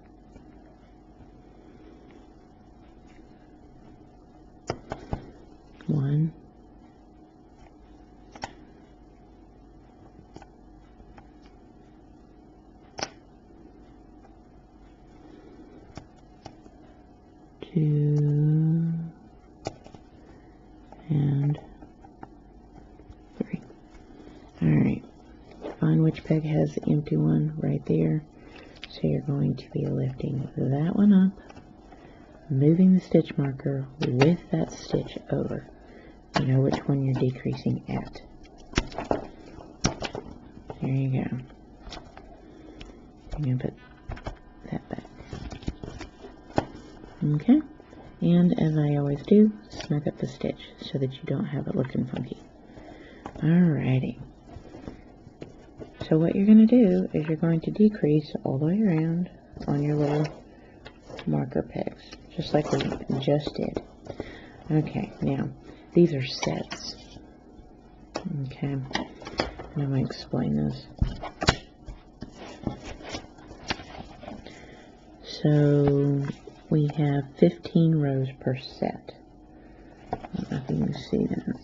One, 2, Alright, find which peg has the empty one right there. So you're going to be lifting that one up, moving the stitch marker with that stitch over. You know which one you're decreasing at. There you go. I'm going to put that back. Okay, and as I always do, snug up the stitch so that you don't have it looking funky. Alrighty. So what you're going to do is you're going to decrease all the way around on your little marker pegs, just like we just did. Okay, now these are sets. Okay, and I'm going to explain this. So we have 15 rows per set. I don't know if you can see that.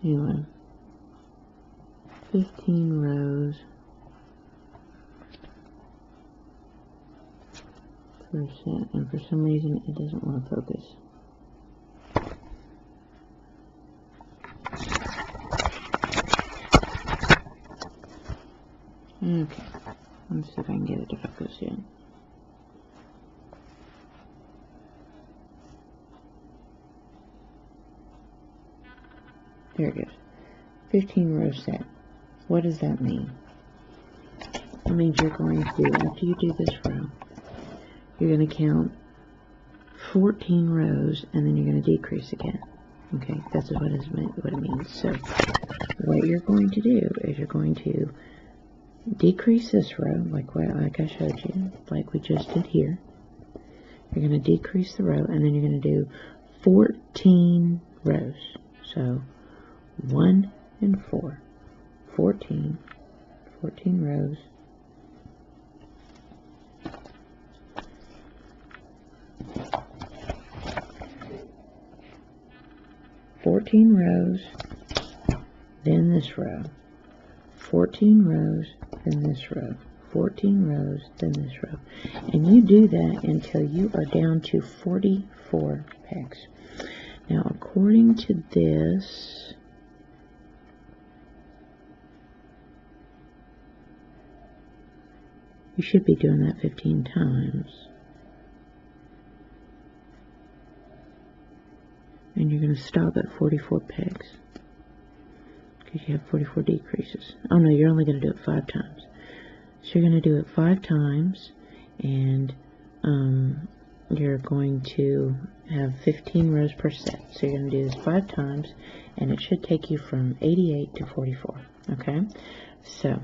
Anyway, 15 rows per set, and for some reason it doesn't want to focus. Okay, let's see if I can get it to focus yet. There it goes. 15 row set. What does that mean? It means you're going to, after you do this row, you're going to count 14 rows and then you're going to decrease again. Okay, that's what it means. So what you're going to do is you're going to decrease this row like I showed you, like we just did here. You're going to decrease the row and then you're going to do 14 rows. So 1 and 4, 14 rows. Then this row, 14 rows, then this row, 14 rows, then this row. And you do that until you are down to 44 pegs. Now, according to this, you should be doing that 15 times. And you're going to stop at 44 pegs. Because you have 44 decreases. Oh no, you're only going to do it 5 times. So you're going to do it 5 times, and you're going to have 15 rows per set. So you're going to do this 5 times, and it should take you from 88 to 44. Okay? So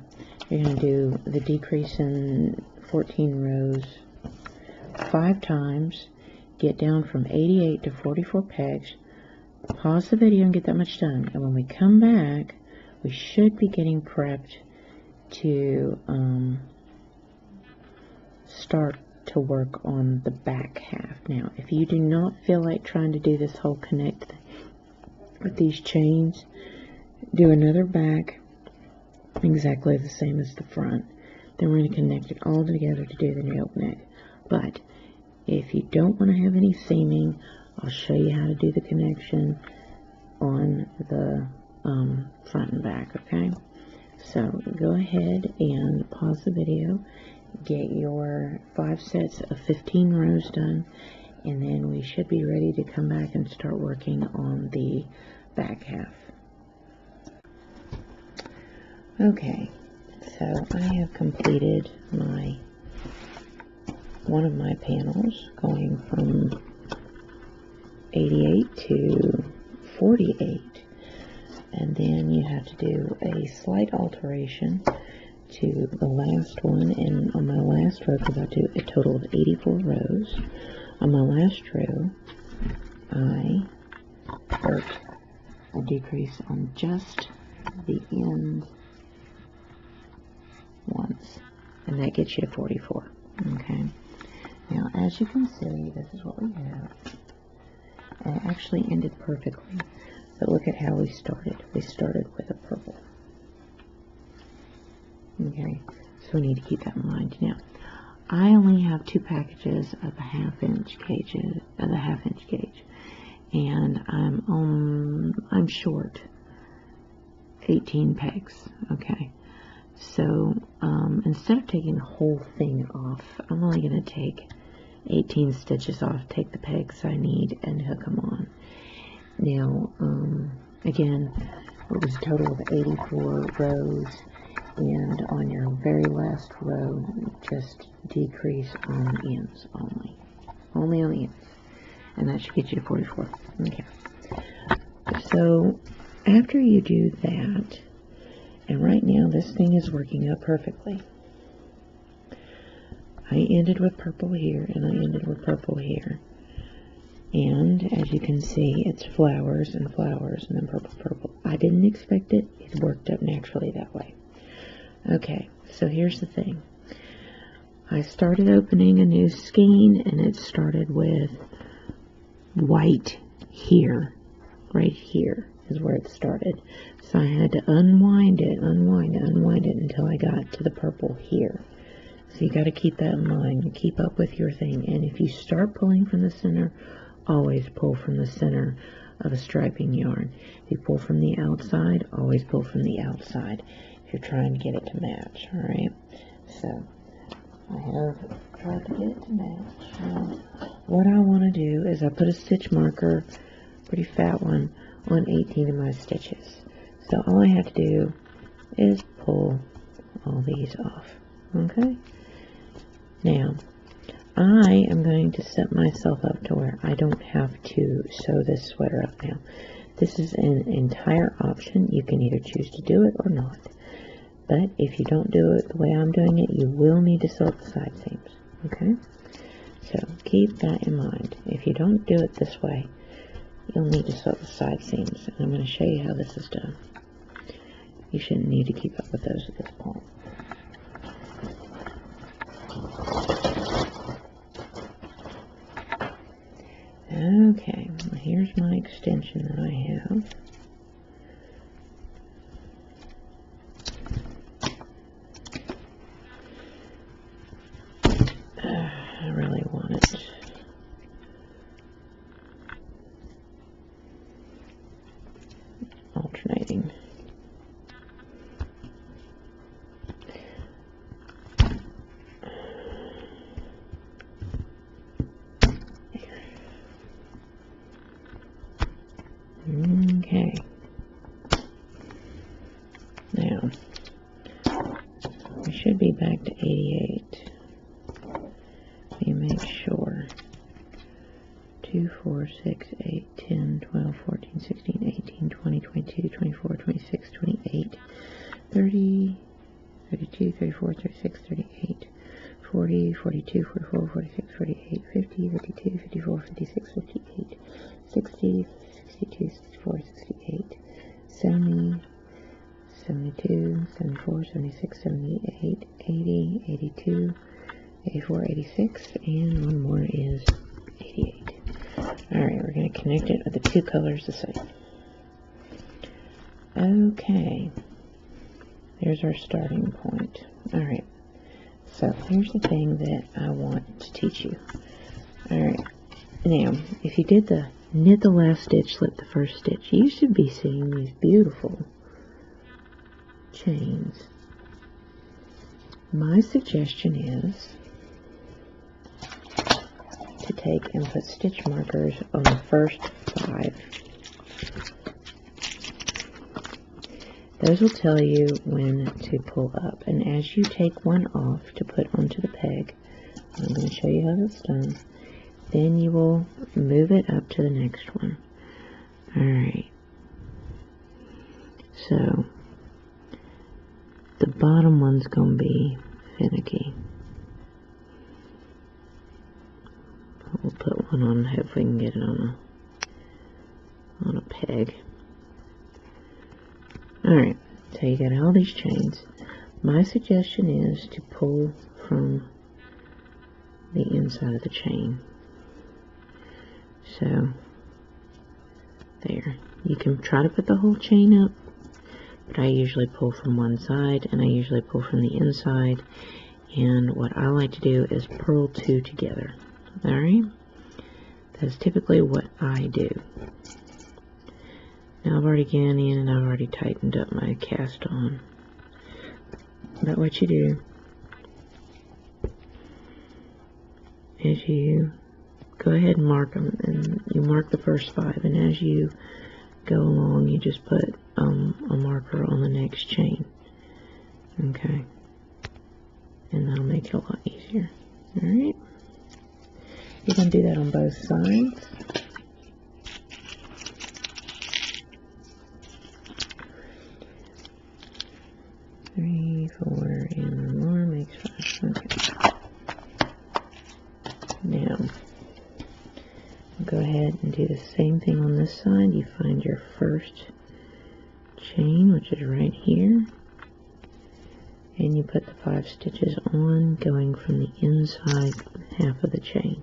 you're going to do the decrease in 14 rows 5 times, get down from 88 to 44 pegs, pause the video and get that much done. And when we come back, we should be getting prepped to start to work on the back half. Now, if you do not feel like trying to do this whole connect thing with these chains, do another back exactly the same as the front. Then we're going to connect it all together to do the yoke neck. But if you don't want to have any seaming, I'll show you how to do the connection on the front and back, okay? So go ahead and pause the video, get your 5 sets of 15 rows done, and then we should be ready to come back and start working on the back half. Okay, so I have completed one of my panels, going from 88 to 48, and then you have to do a slight alteration to the last one, and on my last row, because I do a total of 84 rows, on my last row, I worked a decrease on just the end once, and that gets you to 44, okay? Now, as you can see, this is what we have. And it actually ended perfectly, but look at how we started. We started with a purple. Okay, so we need to keep that in mind. Now, I only have 2 packages of the half-inch gauge, and I'm short 18 pegs. Okay, so instead of taking the whole thing off, I'm only going to take 18 stitches off, take the pegs I need, and hook them on. Now, again, it was a total of 84 rows, and on your very last row, just decrease on the ends only. Only on the ends. And that should get you to 44. Okay. So, after you do that, and right now this thing is working out perfectly. I ended with purple here, and I ended with purple here. And as you can see, it's flowers and flowers and then purple, purple. I didn't expect it. It worked up naturally that way. Okay, so here's the thing. I started opening a new skein, and it started with white here. Right here is where it started. So I had to unwind it until I got to the purple here. So you got to keep that in mind and keep up with your thing. And if you start pulling from the center, always pull from the center of a striping yarn. If you pull from the outside, always pull from the outside if you're trying to get it to match. Alright, so I have tried to get it to match. And what I want to do is I put a stitch marker, pretty fat one, on 18 of my stitches. So all I have to do is pull all these off. Okay? Now, I am going to set myself up to where I don't have to sew this sweater up now. This is an entire option. You can either choose to do it or not. But if you don't do it the way I'm doing it, you will need to sew up the side seams. Okay? So keep that in mind. If you don't do it this way, you'll need to sew up the side seams. And I'm going to show you how this is done. You shouldn't need to keep up with those at this point. Okay, well, here's my extension that I have. I really want it alternating. Okay. Now, we should be back to 88. Let me make sure. 2, 4, 6, 8, 10, 12, 14, 16, 18, 20, 22, 24, 26, 28, 30, 32, 34, 36, 38, 40, 42, 44, 46, 48, 50, 52, 54, 56, 58, 60, 62, 64, 68, 70, 72, 74, 76, 78, 80, 82, 84, 86, and one more is 88. Alright, we're going to connect it with the 2 colors the same. Okay, there's our starting point. Alright, so here's the thing that I want to teach you. Alright, now, if you did the knit the last stitch, slip the first stitch, you should be seeing these beautiful chains. My suggestion is to take and put stitch markers on the first 5. Those will tell you when to pull up, and as you take one off to put onto the peg, I'm going to show you how that's done, then you will move it up to the next one. Alright, so the bottom one's going to be finicky. We'll put one on, hope we can get it on a peg. Alright, so you got all these chains. My suggestion is to pull from the inside of the chain. So, there. You can try to put the whole chain up, but I usually pull from one side, and I usually pull from the inside. And what I like to do is purl 2 together. Alright? That's typically what I do. Now I've already gone in and I've already tightened up my cast on. But what you do is you go ahead and mark them, and you mark the first 5, and as you go along you just put a marker on the next chain. Okay, and that'll make it a lot easier. Alright, you can do that on both sides. Three, 4, and one more makes 5. Okay. Now, go ahead and do the same thing on this side. You find your first chain, which is right here, and you put the 5 stitches on, going from the inside half of the chain.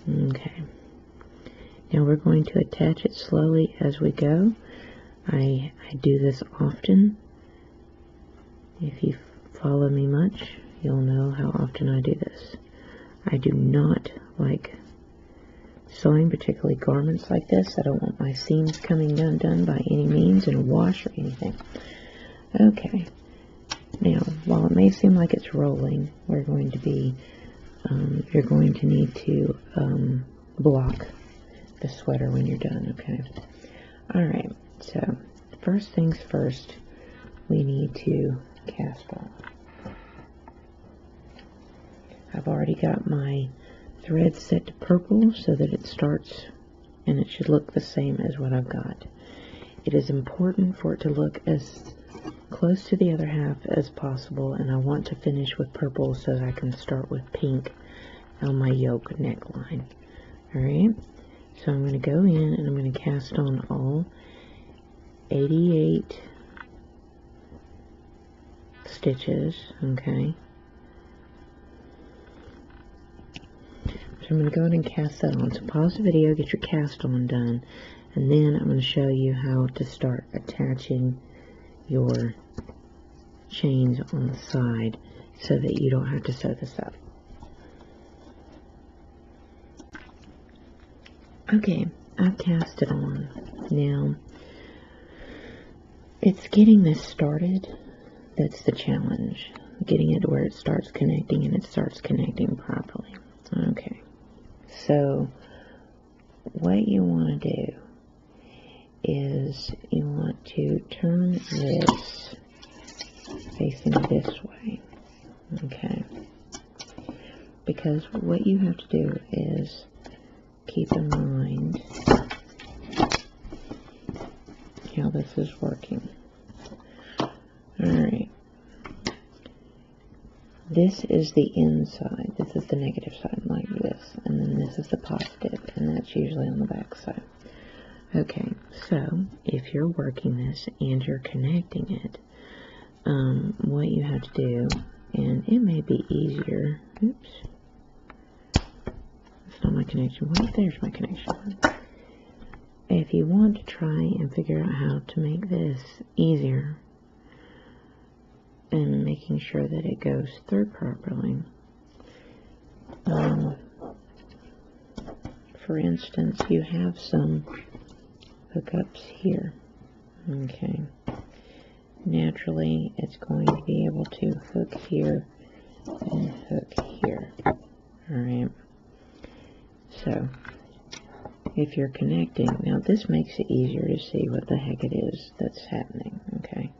Okay. Now we're going to attach it slowly as we go. I do this often. If you follow me much, you'll know how often I do this. I do not like sewing, particularly garments like this. I don't want my seams coming undone by any means in a wash or anything. Okay. Now, while it may seem like it's rolling, we're going to be, you're going to need to block the sweater when you're done, okay? Alright, so first things first, we need to cast on. I've already got my thread set to purple so that it starts, and it should look the same as what I've got. It is important for it to look as close to the other half as possible, and I want to finish with purple so that I can start with pink on my yoke neckline. Alright? So I'm going to go in and I'm going to cast on all 88 stitches, okay? So I'm going to go ahead and cast that on. So pause the video, get your cast on done, and then I'm going to show you how to start attaching your chains on the side so that you don't have to sew this up. Okay, I've cast it on. Now, it's getting this started that's the challenge. Getting it to where it starts connecting and it starts connecting properly. Okay, so what you want to do is you want to turn this facing this way. Okay, because what you have to do is keep in mind how this is working. Alright. This is the inside. This is the negative side, like this. And then this is the positive, and that's usually on the back side. Okay, so if you're working this and you're connecting it, what you have to do, and it may be easier, oops, not my connection. What if there's my connection? If you want to try and figure out how to make this easier and making sure that it goes through properly, for instance, you have some hookups here. Okay, naturally it's going to be able to hook here and hook here. Alright. So, if you're connecting, now this makes it easier to see what the heck it is that's happening, okay?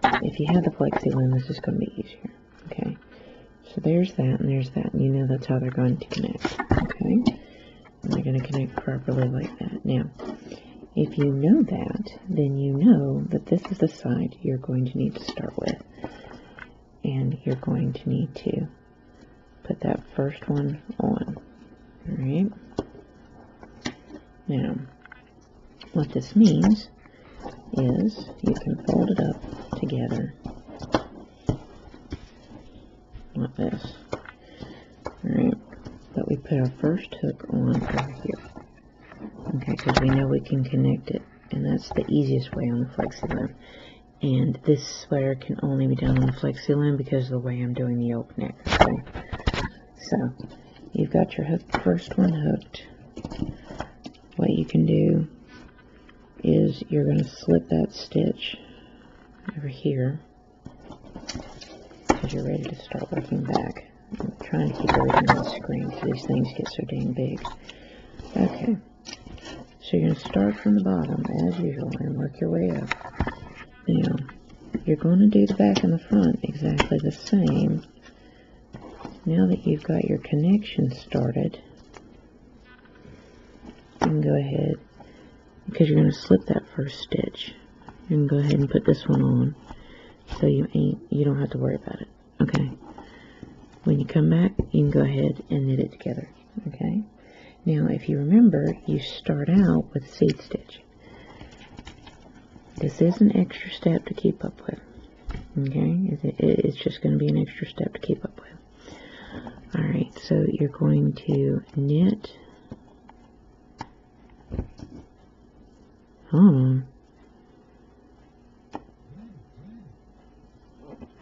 If you have the flexi loom, this is going to be easier, okay? So there's that, and there's that, and you know that's how they're going to connect, okay? And they're going to connect properly like that. Now, if you know that, then you know that this is the side you're going to need to start with. And you're going to need to put that first one on. Alright. Now, what this means is you can fold it up together like this. Alright. But we put our first hook on over here. Okay, because we know we can connect it and that's the easiest way on the flexi loom. And this sweater can only be done on the flexi loom because of the way I'm doing the yoke neck. Okay, so you've got your first one hooked. What you can do is you're going to slip that stitch over here because you're ready to start working back. I'm trying to keep everything on the screen because these things get so dang big. Okay, so you're going to start from the bottom as usual and work your way up. Now, you're going to do the back and the front exactly the same. Now that you've got your connection started, you can go ahead, because you're going to slip that first stitch, you can go ahead and put this one on, so you don't have to worry about it. Okay. When you come back, you can go ahead and knit it together. Okay. Now, if you remember, you start out with seed stitch. This is an extra step to keep up with. Okay, it's just going to be an extra step to keep up with. Alright, so you're going to knit. Hold on.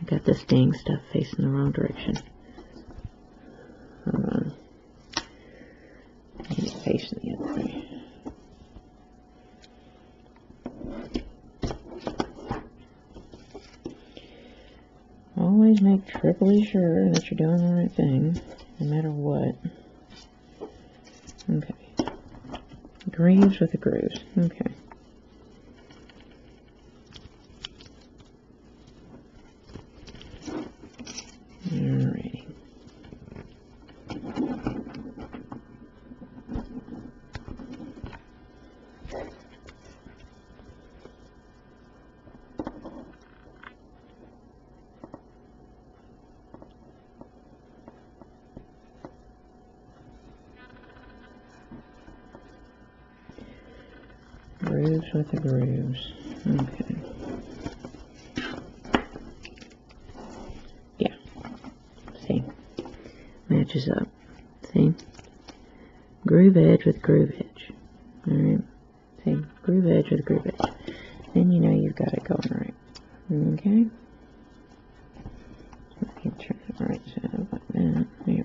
I got this dang stuff facing the wrong direction. Hold on. It's facing the other way. Always make triply sure that you're doing the right thing, no matter what. Okay. Grooves with the grooves. Okay. Alrighty. Grooves with the grooves. Okay. Yeah. See? Matches up. See? Groove edge with groove edge. Alright. See? Groove edge with groove edge. Then you know you've got it going right. Okay? Let me turn it right side up like that. There we go.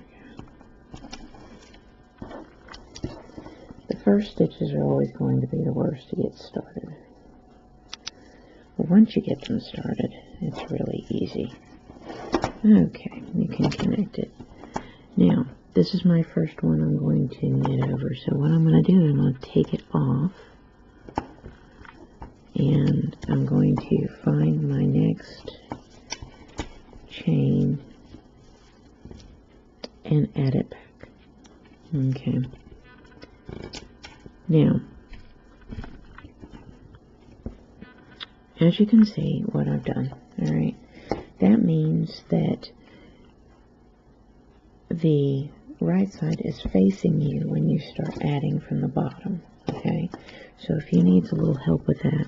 First stitches are always going to be the worst to get started. But once you get them started, it's really easy. Okay, you can connect it. Now, this is my first one I'm going to knit over. So what I'm going to do is I'm going to take it off. And I'm going to find my next chain and add it back. Okay. Now, as you can see what I've done, alright, that means that the right side is facing you when you start adding from the bottom, okay? So if you need a little help with that,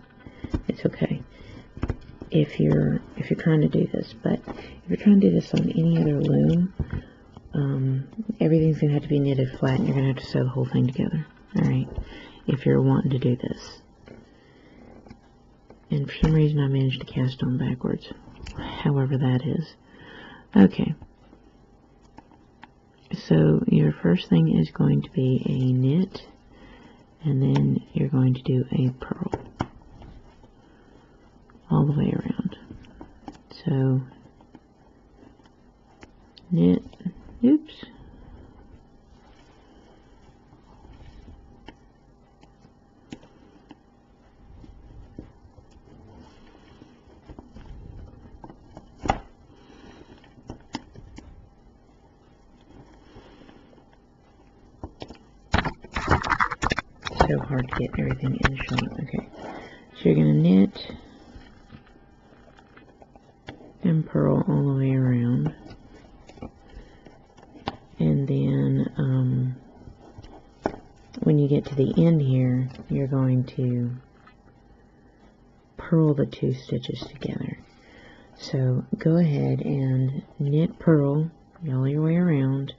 it's okay. If you're trying to do this, but if you're trying to do this on any other loom, everything's going to have to be knitted flat and you're going to have to sew the whole thing together. Alright, if you're wanting to do this. And for some reason I managed to cast on backwards. However that is. Okay. So your first thing is going to be a knit. And then you're going to do a purl. All the way around. So, knit. Oops. So hard to get everything in shot. Okay, so you're going to knit and purl all the way around, and then when you get to the end here, you're going to purl the two stitches together. So go ahead and knit, purl all your way around,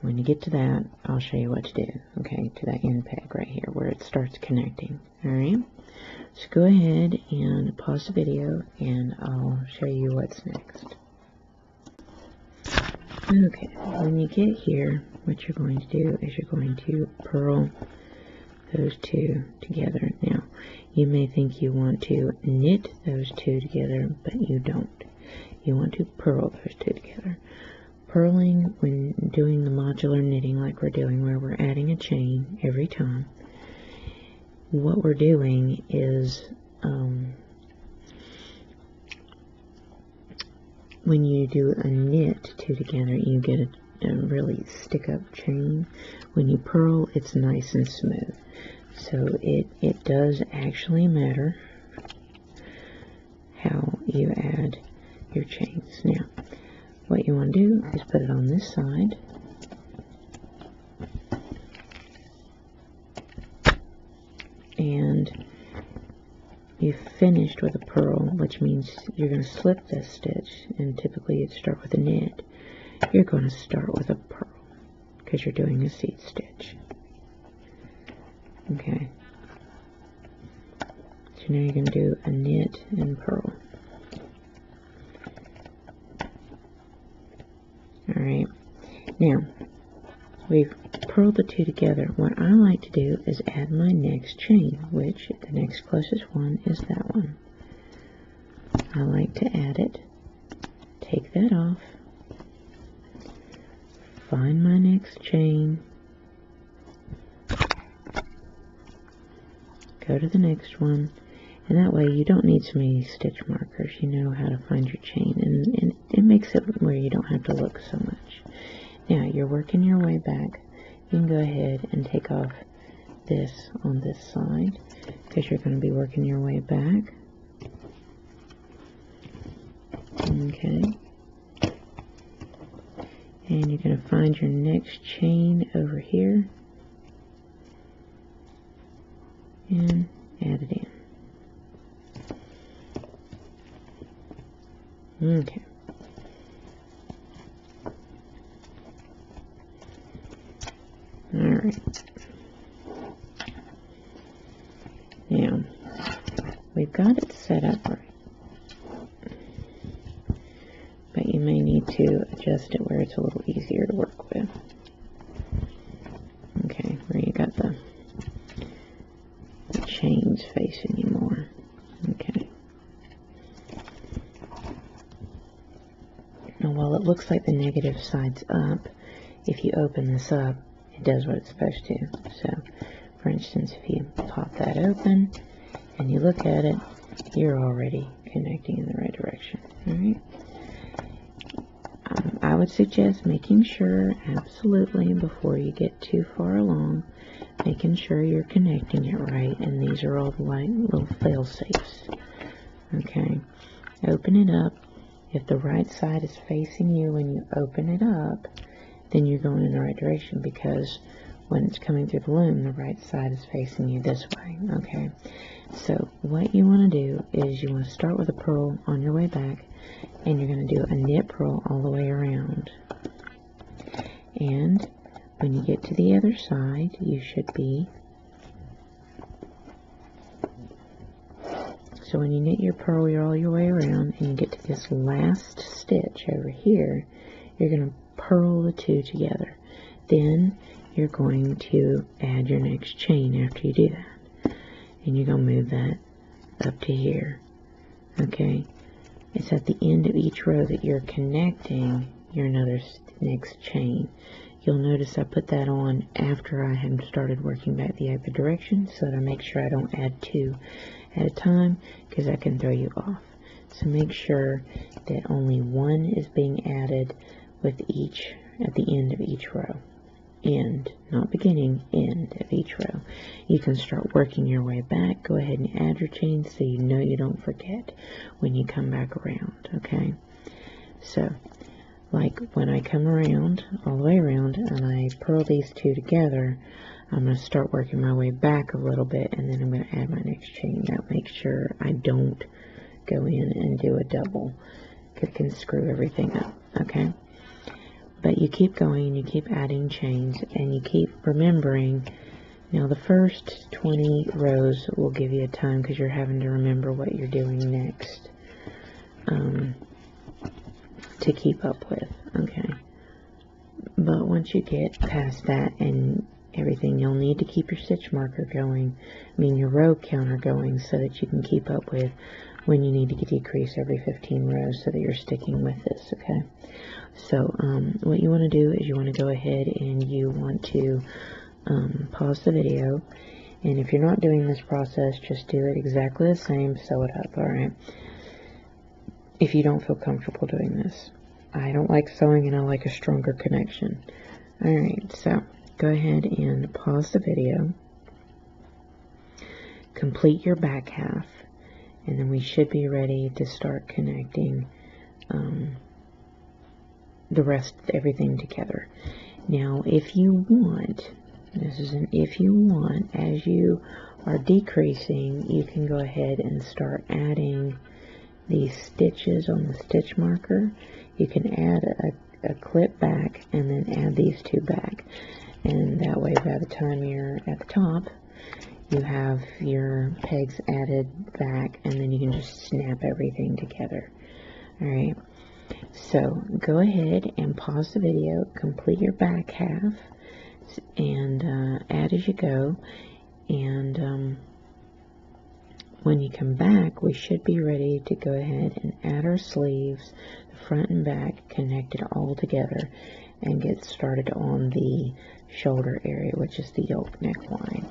when you get to that, I'll show you what to do, okay, to that end peg right here where it starts connecting. Alright, so go ahead and pause the video and I'll show you what's next. Okay, when you get here, what you're going to do is you're going to purl those two together. Now, you may think you want to knit those two together, but you don't. You want to purl those two together. Purling, when doing the modular knitting like we're doing, where we're adding a chain every time, what we're doing is when you do a knit two together, you get a really stick-up chain. When you purl, it's nice and smooth. So it does actually matter how you add your chains. Now, what you want to do is put it on this side. And you've finished with a purl, which means you're going to slip this stitch, and typically you'd start with a knit. You're going to start with a purl because you're doing a seed stitch. Okay. So now you're going to do a knit and purl. Alright. Now, we've purled the two together. What I like to do is add my next chain, which the next closest one is that one. I like to add it, take that off, find my next chain, go to the next one, and that way you don't need so many stitch markers. You know how to find your chain, and it makes it where you don't have to look so much. Now you're working your way back. You can go ahead and take off this on this side because you're going to be working your way back. Okay. And you're going to find your next chain over here and add it in. Okay. Alright. Now, we've got it set up right. But you may need to adjust it where it's a little easier to work with. Okay, where you got the chains facing you more. Okay. Now, while it looks like the negative side's up, if you open this up, it does what it's supposed to. So, for instance, if you pop that open and you look at it, you're already connecting in the right direction. Alright? I would suggest making sure, absolutely, before you get too far along, making sure you're connecting it right, and these are all the little fail safes. Okay? Open it up. If the right side is facing you when you open it up, then you're going in the right direction, because when it's coming through the loom, the right side is facing you this way. Okay, so what you want to do is you want to start with a purl on your way back, and you're going to do a knit purl all the way around. And when you get to the other side, you should be, so when you knit your purl all your way around and you get to this last stitch over here, you're going to purl the two together. Then you're going to add your next chain after you do that. And you're going to move that up to here. Okay? It's at the end of each row that you're connecting your next chain. You'll notice I put that on after I had started working back the other direction, so that I make sure I don't add two at a time, because that can throw you off. So make sure that only one is being added with each at the end of each row. End, not beginning, end of each row. You can start working your way back. Go ahead and add your chains so you know you don't forget when you come back around. Okay, so like when I come around all the way around and I purl these two together, I'm going to start working my way back a little bit, and then I'm going to add my next chain. That makes sure I don't go in and do a double, because it can screw everything up. Okay, But you keep going and you keep adding chains and you keep remembering. Now the first 20 rows will give you a time because you're having to remember what you're doing next to keep up with. Okay. But once you get past that and everything, you'll need to keep your stitch marker going, your row counter going, so that you can keep up with when you need to decrease every 15 rows so that you're sticking with this, okay? So what you want to do is you want to go ahead and you want to pause the video, and if you're not doing this process, just do it exactly the same, sew it up, alright? If you don't feel comfortable doing this. I don't like sewing and I like a stronger connection. Alright, so go ahead and pause the video, complete your back half, and then we should be ready to start connecting the rest, everything together. Now, if you want, this is an if you want, as you are decreasing, you can go ahead and start adding these stitches on the stitch marker. You can add a clip back and then add these two back, and that way by the time you're at the top you have your pegs added back, and then you can just snap everything together. Alright, so go ahead and pause the video, complete your back half, and add as you go, and when you come back we should be ready to go ahead and add our sleeves, the front and back, connect it all together, and get started on the shoulder area, which is the yoke neckline.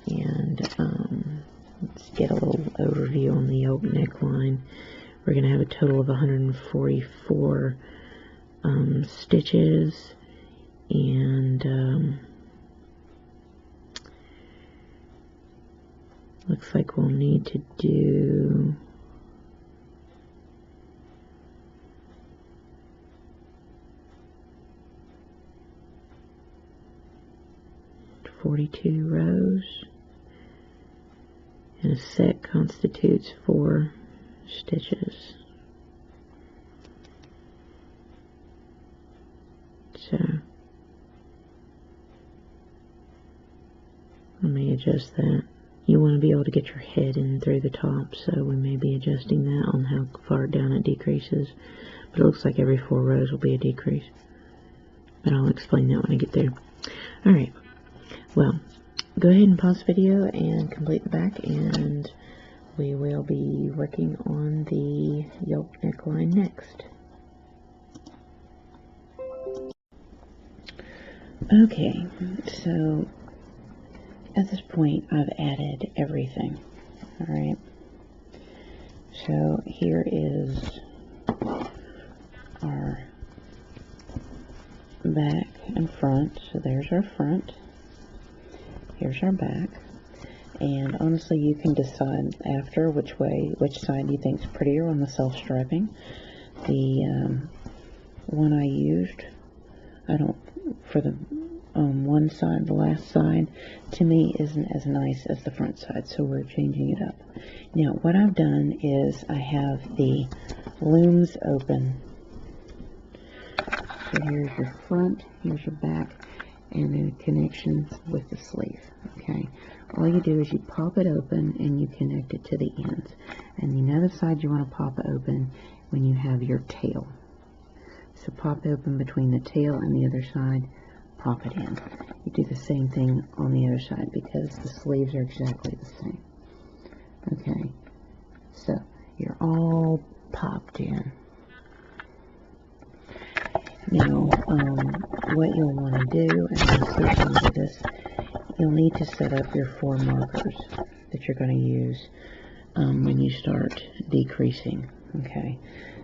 And let's get a little overview on the yoke neckline. We're going to have a total of 144 stitches, and looks like we'll need to do 42 rows, and a set constitutes 4 stitches. So let me adjust that. You want to be able to get your head in through the top, so we may be adjusting that on how far down it decreases. But it looks like every 4 rows will be a decrease. But I'll explain that when I get there. Alright, well, go ahead and pause the video and complete the back, and we will be working on the yoke neckline next. Okay, so at this point I've added everything. Alright, so here is our back and front. So there's our front, here's our back, and honestly you can decide after which side you think is prettier on the self-striping. The one I used, for the one side, the last side, to me isn't as nice as the front side, so we're changing it up. Now what I've done is I have the looms open. So here's your front, here's your back, and then connections with the sleeve. Okay, all you do is you pop it open and you connect it to the ends, and the other side you want to pop it open when you have your tail. So pop it open between the tail and the other side, pop it in. You do the same thing on the other side because the sleeves are exactly the same. Okay, so you're all popped in. Now, what you'll want to do, and I'll switch into this, you'll need to set up your 4 markers that you're going to use when you start decreasing. Okay,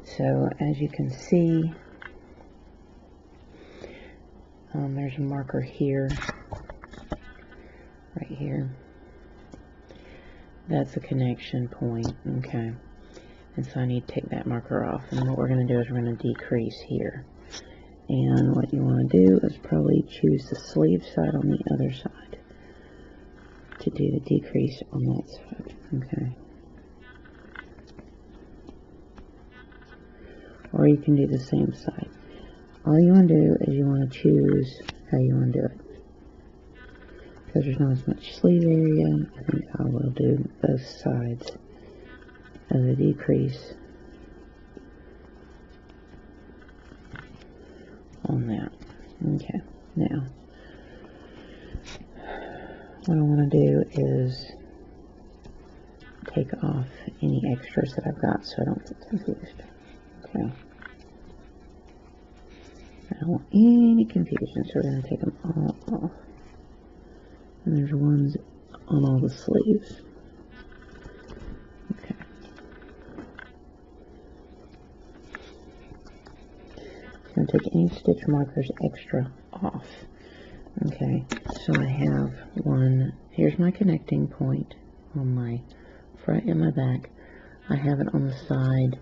so as you can see, there's a marker here, right here. That's a connection point. Okay, and so I need to take that marker off, and what we're going to do is we're going to decrease here. And what you want to do is probably choose the sleeve side on the other side to do the decrease on that side. Okay, or you can do the same side. all you want to do is you want to choose how you want to do it. Because there's not as much sleeve area, I think I will do both sides of the decrease on that. Okay, now what I want to do is take off any extras that I've got so I don't get confused. Okay. I don't want any confusion, so we're going to take them all off. And there's ones on all the sleeves. Okay. So I'm going to take any stitch markers extra off. Okay, so I have one, here's my connecting point on my front and my back. I have it on the side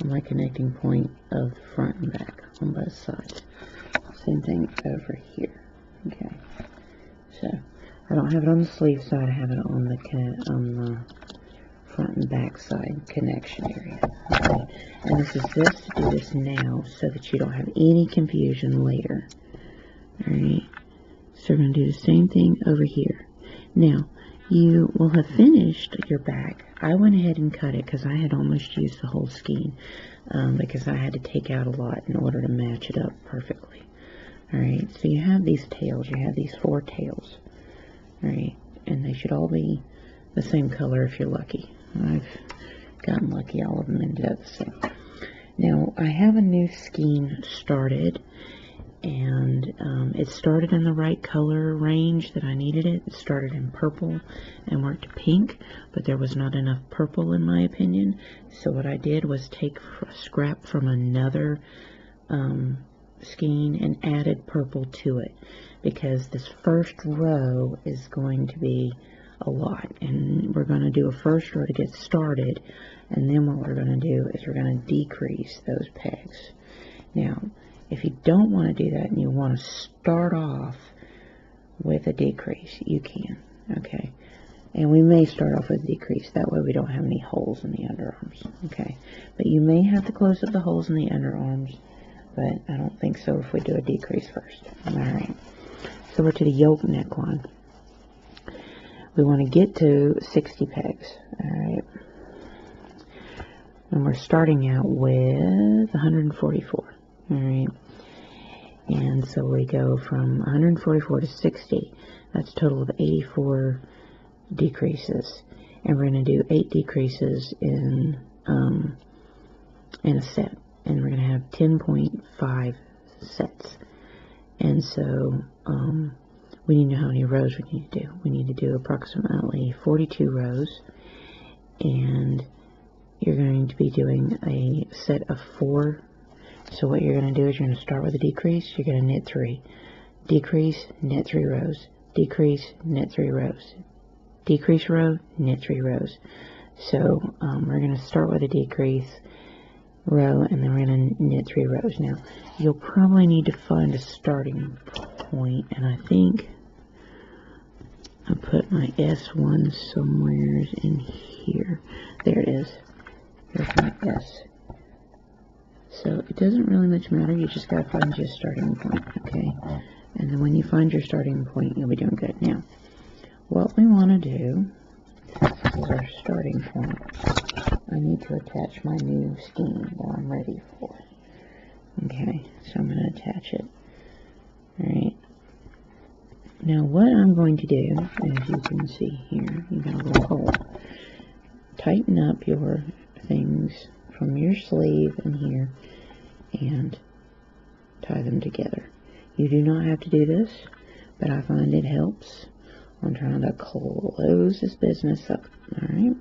on my connecting point of front and back on both sides. Same thing over here. Okay, so I don't have it on the sleeve side, I have it on the front and back side connection area. Okay, and this is just to do this now so that you don't have any confusion later. Alright, so we're going to do the same thing over here. Now, you will have finished your back. I went ahead and cut it because I had almost used the whole skein because I had to take out a lot in order to match it up perfectly. Alright, so you have these tails. You have these 4 tails. Alright, and they should all be the same color if you're lucky. I've gotten lucky. All of them ended up the same. Now, I have a new skein started, and it started in the right color range that I needed it. It started in purple and worked to pink, but there was not enough purple in my opinion. So what I did was take a scrap from another skein and added purple to it, because this first row is going to be a lot, and we're going to do a first row to get started, and then what we're going to do is we're going to decrease those pegs. Now, if you don't want to do that and you want to start off with a decrease, you can, okay? And we may start off with a decrease, that way we don't have any holes in the underarms, okay? But you may have to close up the holes in the underarms, but I don't think so if we do a decrease first. Alright, so we're to the yoke neckline. We want to get to 60 pegs, alright? And we're starting out with 144, alright? And so we go from 144 to 60. That's a total of 84 decreases. And we're going to do 8 decreases in a set. And we're going to have 10.5 sets. And so we need to know how many rows we need to do. We need to do approximately 42 rows. And you're going to be doing a set of 4. So what you're going to do is you're going to start with a decrease. You're going to knit 3. Decrease, knit 3 rows. Decrease, knit 3 rows. Decrease row, knit 3 rows. So we're going to start with a decrease row, and then we're going to knit 3 rows. Now, you'll probably need to find a starting point, and I think I put my S1 somewhere in here. There it is. Here's my S. So it doesn't really much matter, you just gotta find your starting point, okay? And then when you find your starting point, you'll be doing good. Now, what we want to do, this is our starting point. I need to attach my new skein that I'm ready for. Okay, so I'm going to attach it. Alright. Now what I'm going to do, as you can see here, you got a little hole. Tighten up your things from your sleeve and here and tie them together. You do not have to do this, but I find it helps on trying to close this business up. Alright?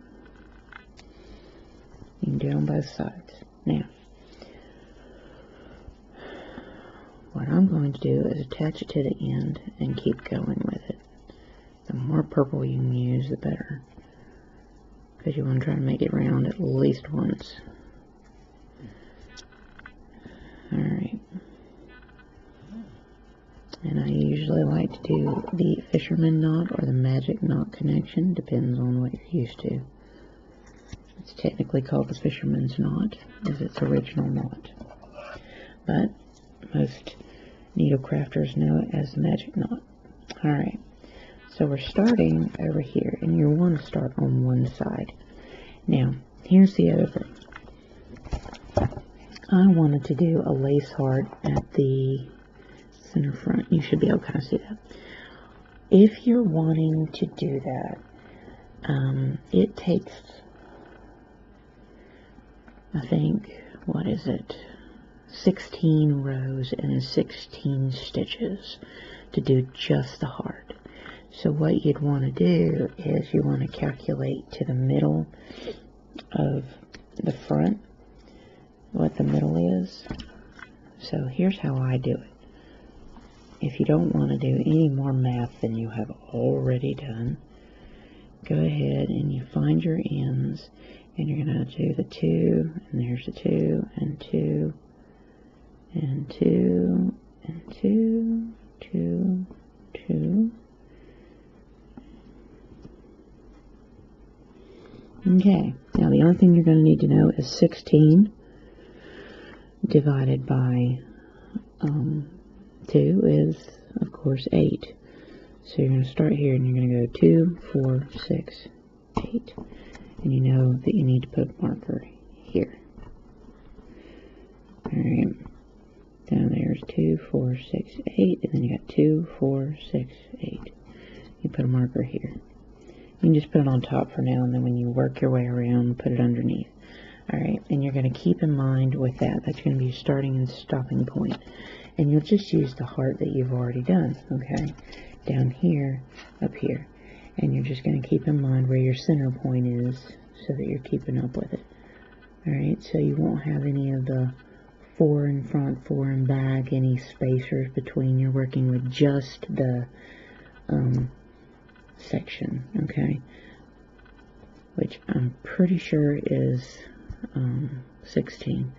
You can do it on both sides. Now, what I'm going to do is attach it to the end and keep going with it. The more purple you can use, the better, because you want to try to make it round at least once. Alright. And I usually like to do the fisherman knot or the magic knot connection, depends on what you're used to. It's technically called the fisherman's knot, as its original knot. But most needle crafters know it as the magic knot. Alright, so we're starting over here, and you want to start on one side. Now, here's the other thing. I wanted to do a lace heart at the center front. You should be able to kind of see that. If you're wanting to do that, it takes, I think, what is it, 16 rows and 16 stitches to do just the heart. So what you'd want to do is you want to calculate to the middle of the front what the middle is. So here's how I do it. If you don't want to do any more math than you have already done, go ahead and you find your ends, and you're going to do the 2, and there's the 2, and 2, and 2, and 2, 2, 2. Okay, now the only thing you're going to need to know is 16 divided by 2 is, of course, 8. So you're going to start here, and you're going to go 2, 4, 6, 8. And you know that you need to put a marker here. Alright, down there's 2, 4, 6, 8, and then you got 2, 4, 6, 8. You put a marker here. You can just put it on top for now, and then when you work your way around, put it underneath. Alright, and you're going to keep in mind with that, that's going to be your starting and stopping point. And you'll just use the heart that you've already done, okay? Down here, up here. And you're just going to keep in mind where your center point is so that you're keeping up with it. Alright, so you won't have any of the 4 in front, 4 in back, any spacers between. You're working with just the section, okay? Which I'm pretty sure is 16.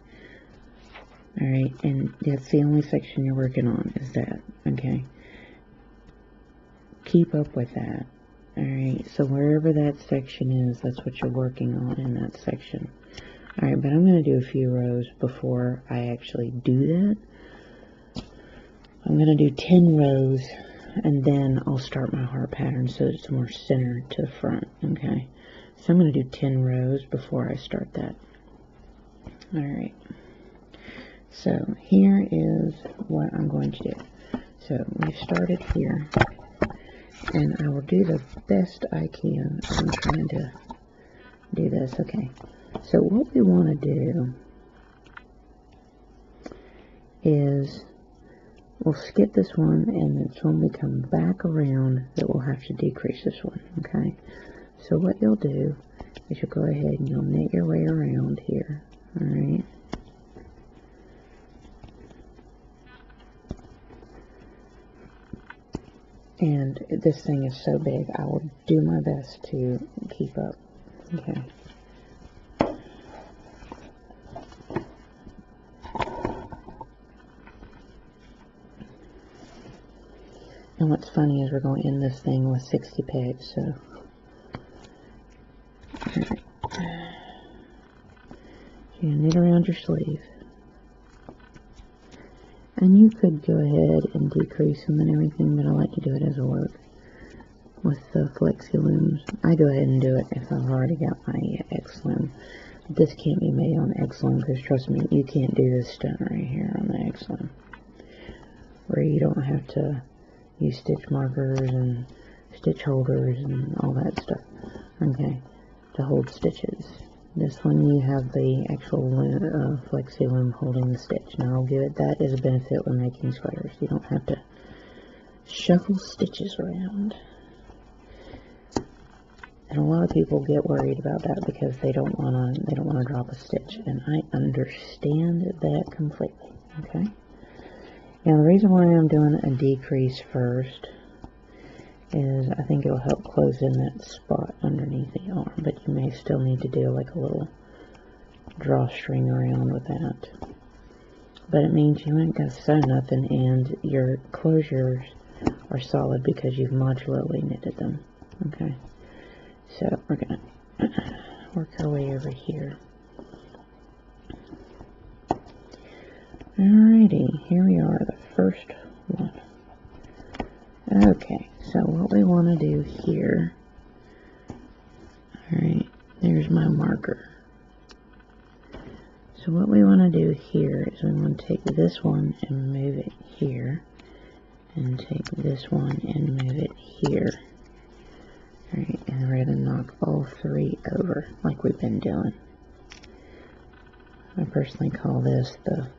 Alright, and that's the only section you're working on, is that, okay? Keep up with that. Alright, so wherever that section is, that's what you're working on in that section. Alright, but I'm going to do a few rows before I actually do that. I'm going to do 10 rows, and then I'll start my heart pattern so it's more centered to the front, okay? So I'm going to do 10 rows before I start that. Alright, so here is what I'm going to do. So we've started here, and I will do the best I can. I'm trying to do this, okay? So what we want to do is we'll skip this one, and it's when we come back around that we'll have to decrease this one, okay? So what you'll do is you'll go ahead and you'll knit your way around here, alright? And this thing is so big, I will do my best to keep up, okay? And what's funny is we're going to end this thing with 60 pegs, so. Alright. You knit around your sleeve. And you could go ahead and decrease them and everything, but I like to do it as a work with the flexi looms. I go ahead and do it if I've already got my X loom. This can't be made on X loom, because trust me, you can't do this stunt right here on the X loom, where you don't have to use stitch markers and stitch holders and all that stuff, okay, to hold stitches. This one you have the actual flexi loom holding the stitch. Now I'll give it that as a benefit when making sweaters. You don't have to shuffle stitches around. And a lot of people get worried about that because they don't wanna drop a stitch, and I understand that completely. Okay. Now the reason why I'm doing a decrease first is I think it'll help close in that spot underneath the arm, but you may still need to do like a little drawstring around with that. But it means you ain't got to sew nothing, and your closures are solid because you've modularly knitted them. Okay, so we're gonna work our way over here. Alrighty, here we are, the first one. Okay, so what we want to do here, alright, there's my marker. So what we want to do here is we want to take this one and move it here, and take this one and move it here. Alright, and we're going to knock all three over like we've been doing. I personally call this the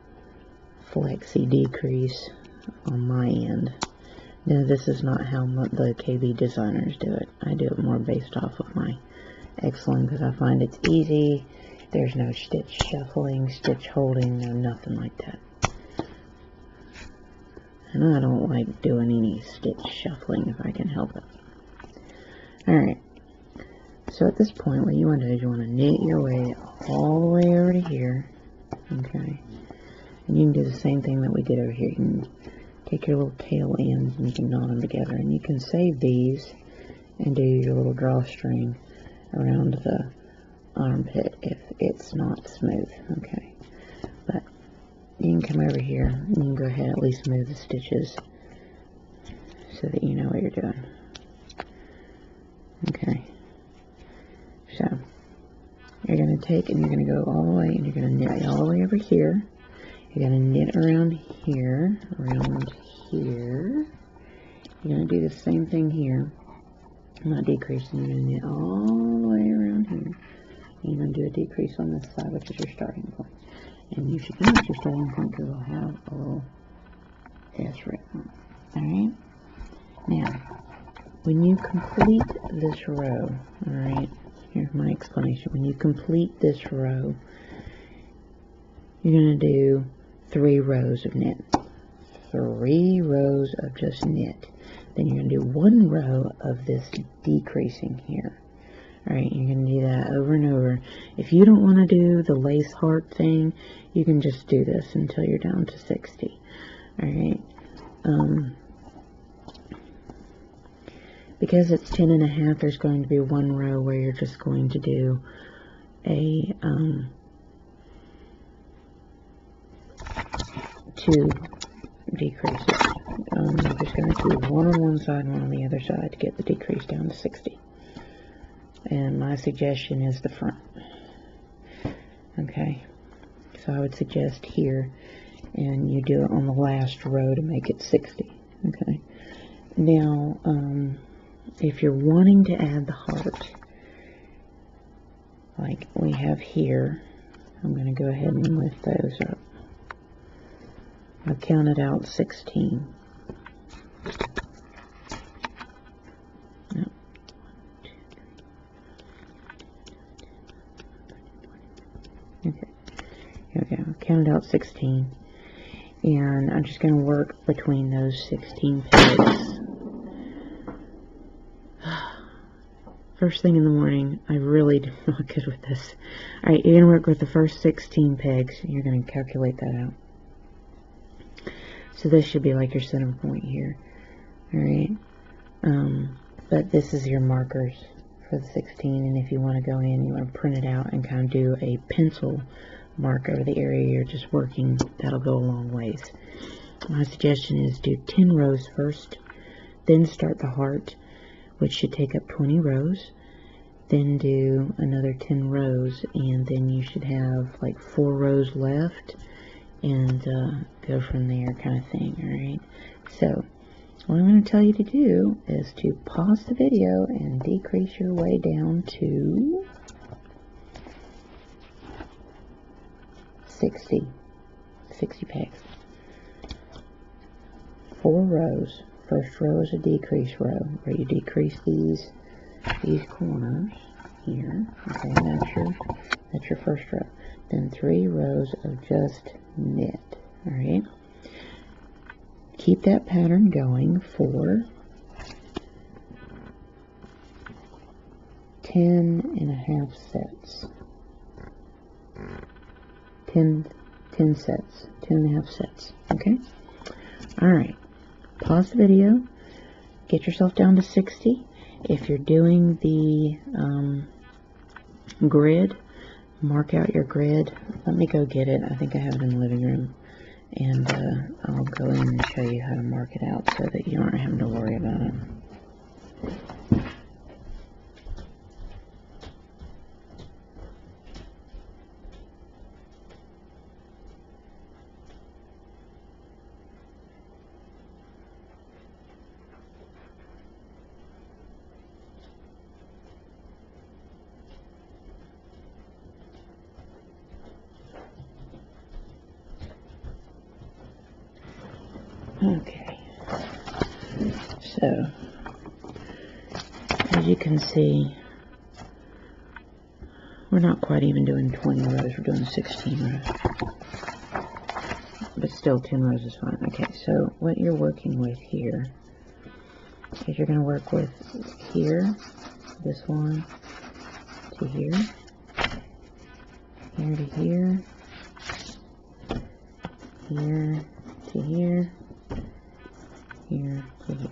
flexi decrease on my end. Now this is not how the KB designers do it. I do it more based off of my X-Loom because I find it's easy. There's no stitch shuffling, stitch holding, no nothing like that. And I don't like doing any stitch shuffling if I can help it. Alright, so at this point what you want to do is you want to knit your way all the way over to here. Okay, and you can do the same thing that we did over here. You can take your little tail ends and you can knot them together, and you can save these and do your little drawstring around the armpit if it's not smooth. Okay, but you can come over here and you can go ahead and at least move the stitches so that you know what you're doing. Okay, so you're going to take and you're going to go all the way and you're going to knit all the way over here. You're going to knit around here, around here. You're going to do the same thing here. I'm not decreasing. You're going to knit all the way around here. And you're going to do a decrease on this side, which is your starting point. And you should use your starting point because it'll have a little S written on it. Alright? Now, when you complete this row, alright, here's my explanation. When you complete this row, you're going to do 3 rows of knit. 3 rows of just knit. Then you're going to do 1 row of this decreasing here. Alright, you're going to do that over and over. If you don't want to do the lace heart thing, you can just do this until you're down to 60. Alright. Because it's 10.5, there's going to be 1 row where you're just going to do a 2 decreases. You're just going to do 1 on one side and 1 on the other side to get the decrease down to 60. And my suggestion is the front. Okay, so I would suggest here, and you do it on the last row to make it 60. Okay, now if you're wanting to add the heart, like we have here, I'm going to go ahead and lift those up. I've counted out 16. No. Okay, here we go. I've counted out 16. And I'm just going to work between those 16 pegs. First thing in the morning, I really am not good with this. Alright, you're going to work with the first 16 pegs. And you're going to calculate that out. So this should be like your center point here. Alright. But this is your markers for the 16. And if you want to go in, you want to print it out and kind of do a pencil mark over the area you're just working. That'll go a long ways. My suggestion is do 10 rows first. Then start the heart, which should take up 20 rows. Then do another 10 rows, and then you should have like 4 rows left, and go from there, kind of thing. Alright, so what I'm going to tell you to do is to pause the video and decrease your way down to 60 pegs. 4 rows. First row is a decrease row, where you decrease these corners here. Okay, that's your first row. Then 3 rows of just knit. Alright. Keep that pattern going for 10.5 sets. 10 sets. 10.5 sets. Okay? Alright. Pause the video. Get yourself down to 60. If you're doing the grid, mark out your grid. Let me go get it. I think I have it in the living room. And I'll go in and show you how to mark it out so that you aren't having to worry about it. Okay, so as you can see, we're not quite even doing 20 rows, we're doing 16 rows, but still 10 rows is fine. Okay, so what you're working with here is you're going to work with here, this one to here, here to here, here to here, here to here.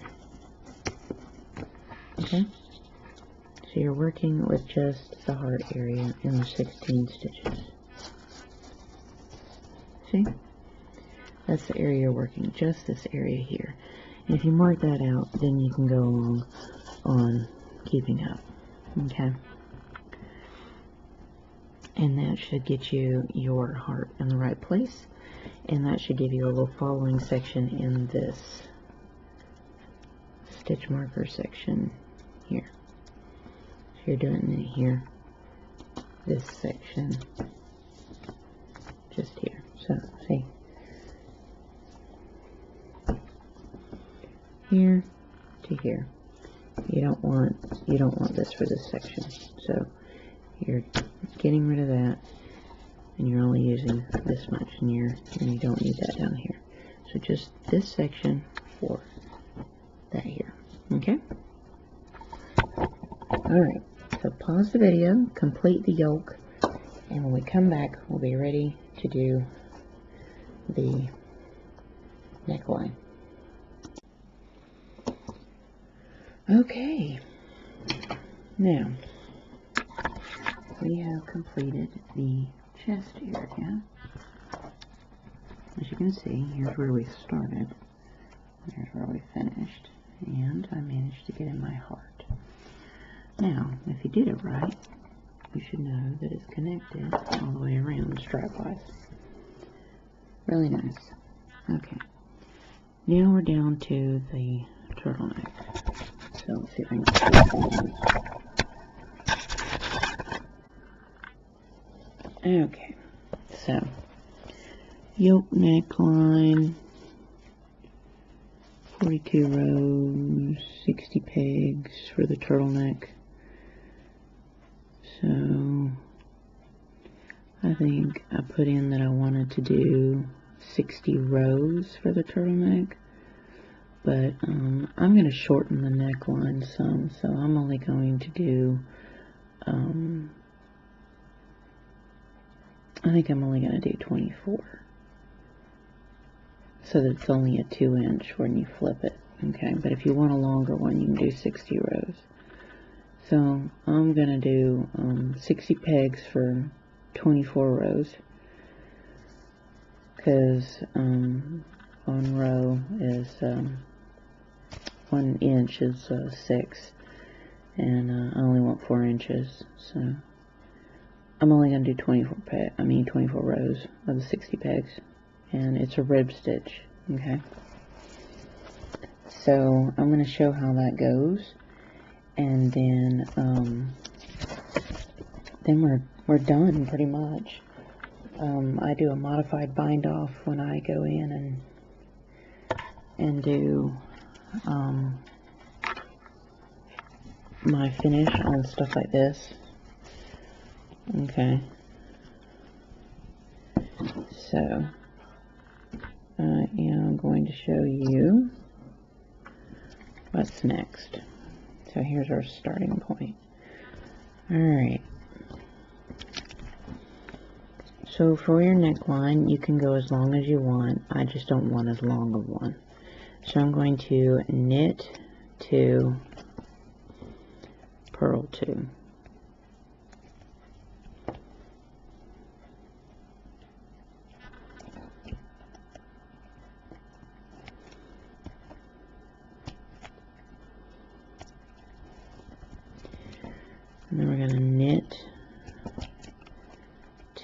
Okay, so you're working with just the heart area in the 16 stitches. See, that's the area you're working, just this area here. And if you mark that out, then you can go along on keeping up. Okay, and that should get you your heart in the right place, and that should give you a little following section in this stitch marker section here. So you're doing it here, this section, just here. So see, here to here. You don't want this for this section. So you're getting rid of that, and you're only using this much, and you don't need that down here. So just this section for that here. Okay? Alright, so pause the video, complete the yoke, and when we come back, we'll be ready to do the neckline. Okay, now we have completed the chest area. As you can see, here's where we started, here's where we finished, and I managed to get in my heart. Now, if you did it right, you should know that it's connected all the way around strap-wise. Really nice. Okay, now we're down to the turtleneck. So let's see if I can okay, so yoke neckline, 42 rows, 60 pegs for the turtleneck. So I think I put in that I wanted to do 60 rows for the turtleneck, but I'm going to shorten the neckline some, so I'm only going to do I think I'm only going to do 24, so that it's only a 2-inch when you flip it. Okay, but if you want a longer one, you can do 60 rows. So I'm going to do 60 pegs for 24 rows, because 1 row is 1 inch is 6, and I only want 4 inches, so I'm only going to do 24 rows of the 60 pegs, and it's a rib stitch. Okay, so I'm going to show how that goes, and then we're done pretty much. I do a modified bind off when I go in and do my finish on stuff like this. Okay, so I am going to show you what's next. So here's our starting point. Alright, so for your neckline, you can go as long as you want. I just don't want as long of one. So I'm going to knit 2, purl 2.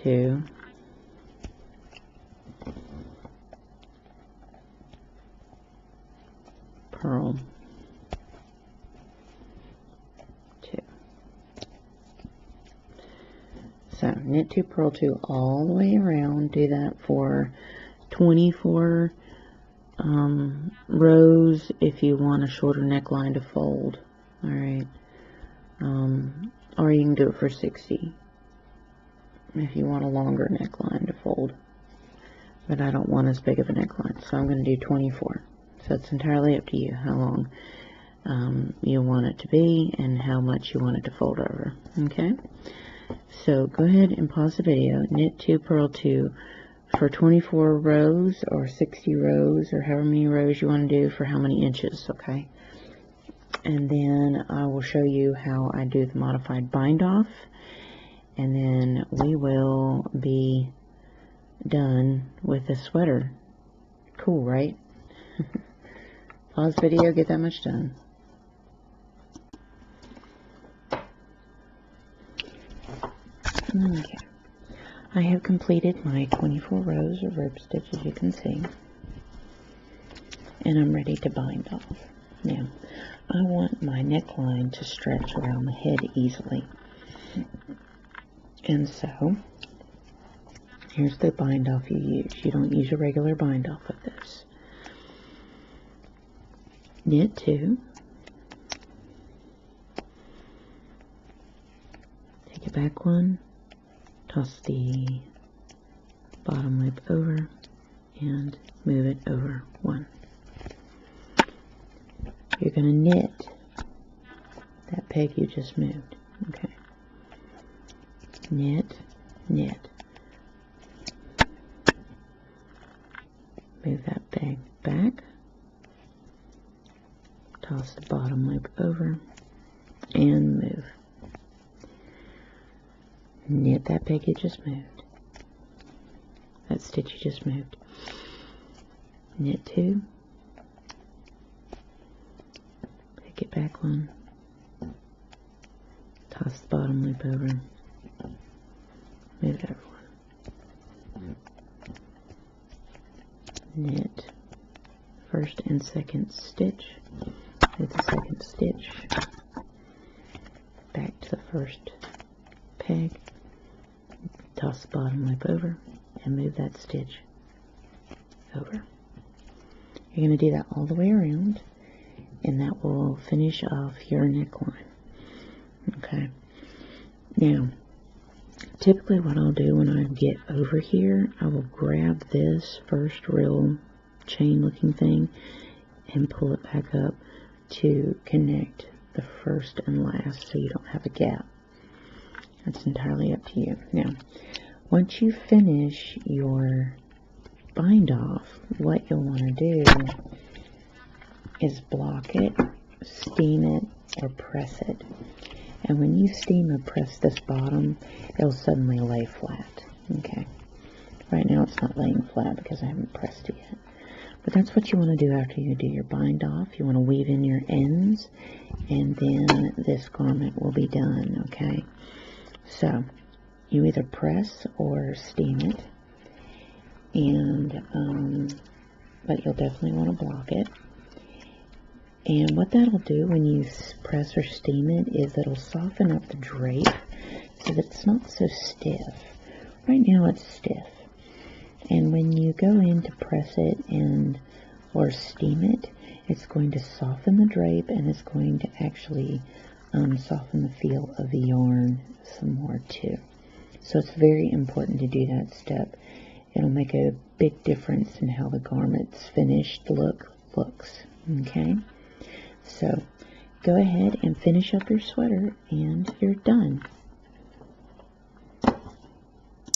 2, purl 2. So knit 2, purl 2 all the way around. Do that for 24 rows if you want a shorter neckline to fold. Alright. Or you can do it for 60 if you want a longer neckline to fold. But I don't want as big of a neckline, so I'm going to do 24. So it's entirely up to you how long you want it to be and how much you want it to fold over. Okay? So go ahead and pause the video. Knit 2, purl 2 for 24 rows or 60 rows or however many rows you want to do for how many inches. Okay? And then I will show you how I do the modified bind off, and then we will be done with the sweater. Cool, right? Pause video, get that much done. Okay, I have completed my 24 rows of rope stitch, as you can see, and I'm ready to bind off. Now, I want my neckline to stretch around the head easily. And so, here's the bind off you use. You don't use a regular bind off with this. Knit 2. Take a back one. Toss the bottom loop over and move it over 1. You're going to knit that peg you just moved. Okay. Knit, knit. Move that peg back. Toss the bottom loop over and move. Knit that peg you just moved. That stitch you just moved. Knit 2. Get back one, toss the bottom loop over, move it over 1. Knit first and second stitch, move the second stitch back to the first peg, toss the bottom loop over, and move that stitch over. You're going to do that all the way around, and that will finish off your neckline. Okay. Now, typically what I'll do when I get over here, I will grab this first real chain looking thing and pull it back up to connect the first and last so you don't have a gap. That's entirely up to you. Now, once you finish your bind off, what you'll want to do is block it, steam it, or press it. And when you steam or press this bottom, it'll suddenly lay flat. Okay. Right now it's not laying flat because I haven't pressed it yet. But that's what you want to do after you do your bind off. You want to weave in your ends, and then this garment will be done. Okay. So you either press or steam it, and but you'll definitely want to block it. And what that'll do when you press or steam it is it'll soften up the drape so that it's not so stiff. Right now it's stiff. And when you go in to press it or steam it, it's going to soften the drape, and it's going to actually soften the feel of the yarn some more too. So it's very important to do that step. It'll make a big difference in how the garment's finished looks. Okay? So go ahead and finish up your sweater, and you're done.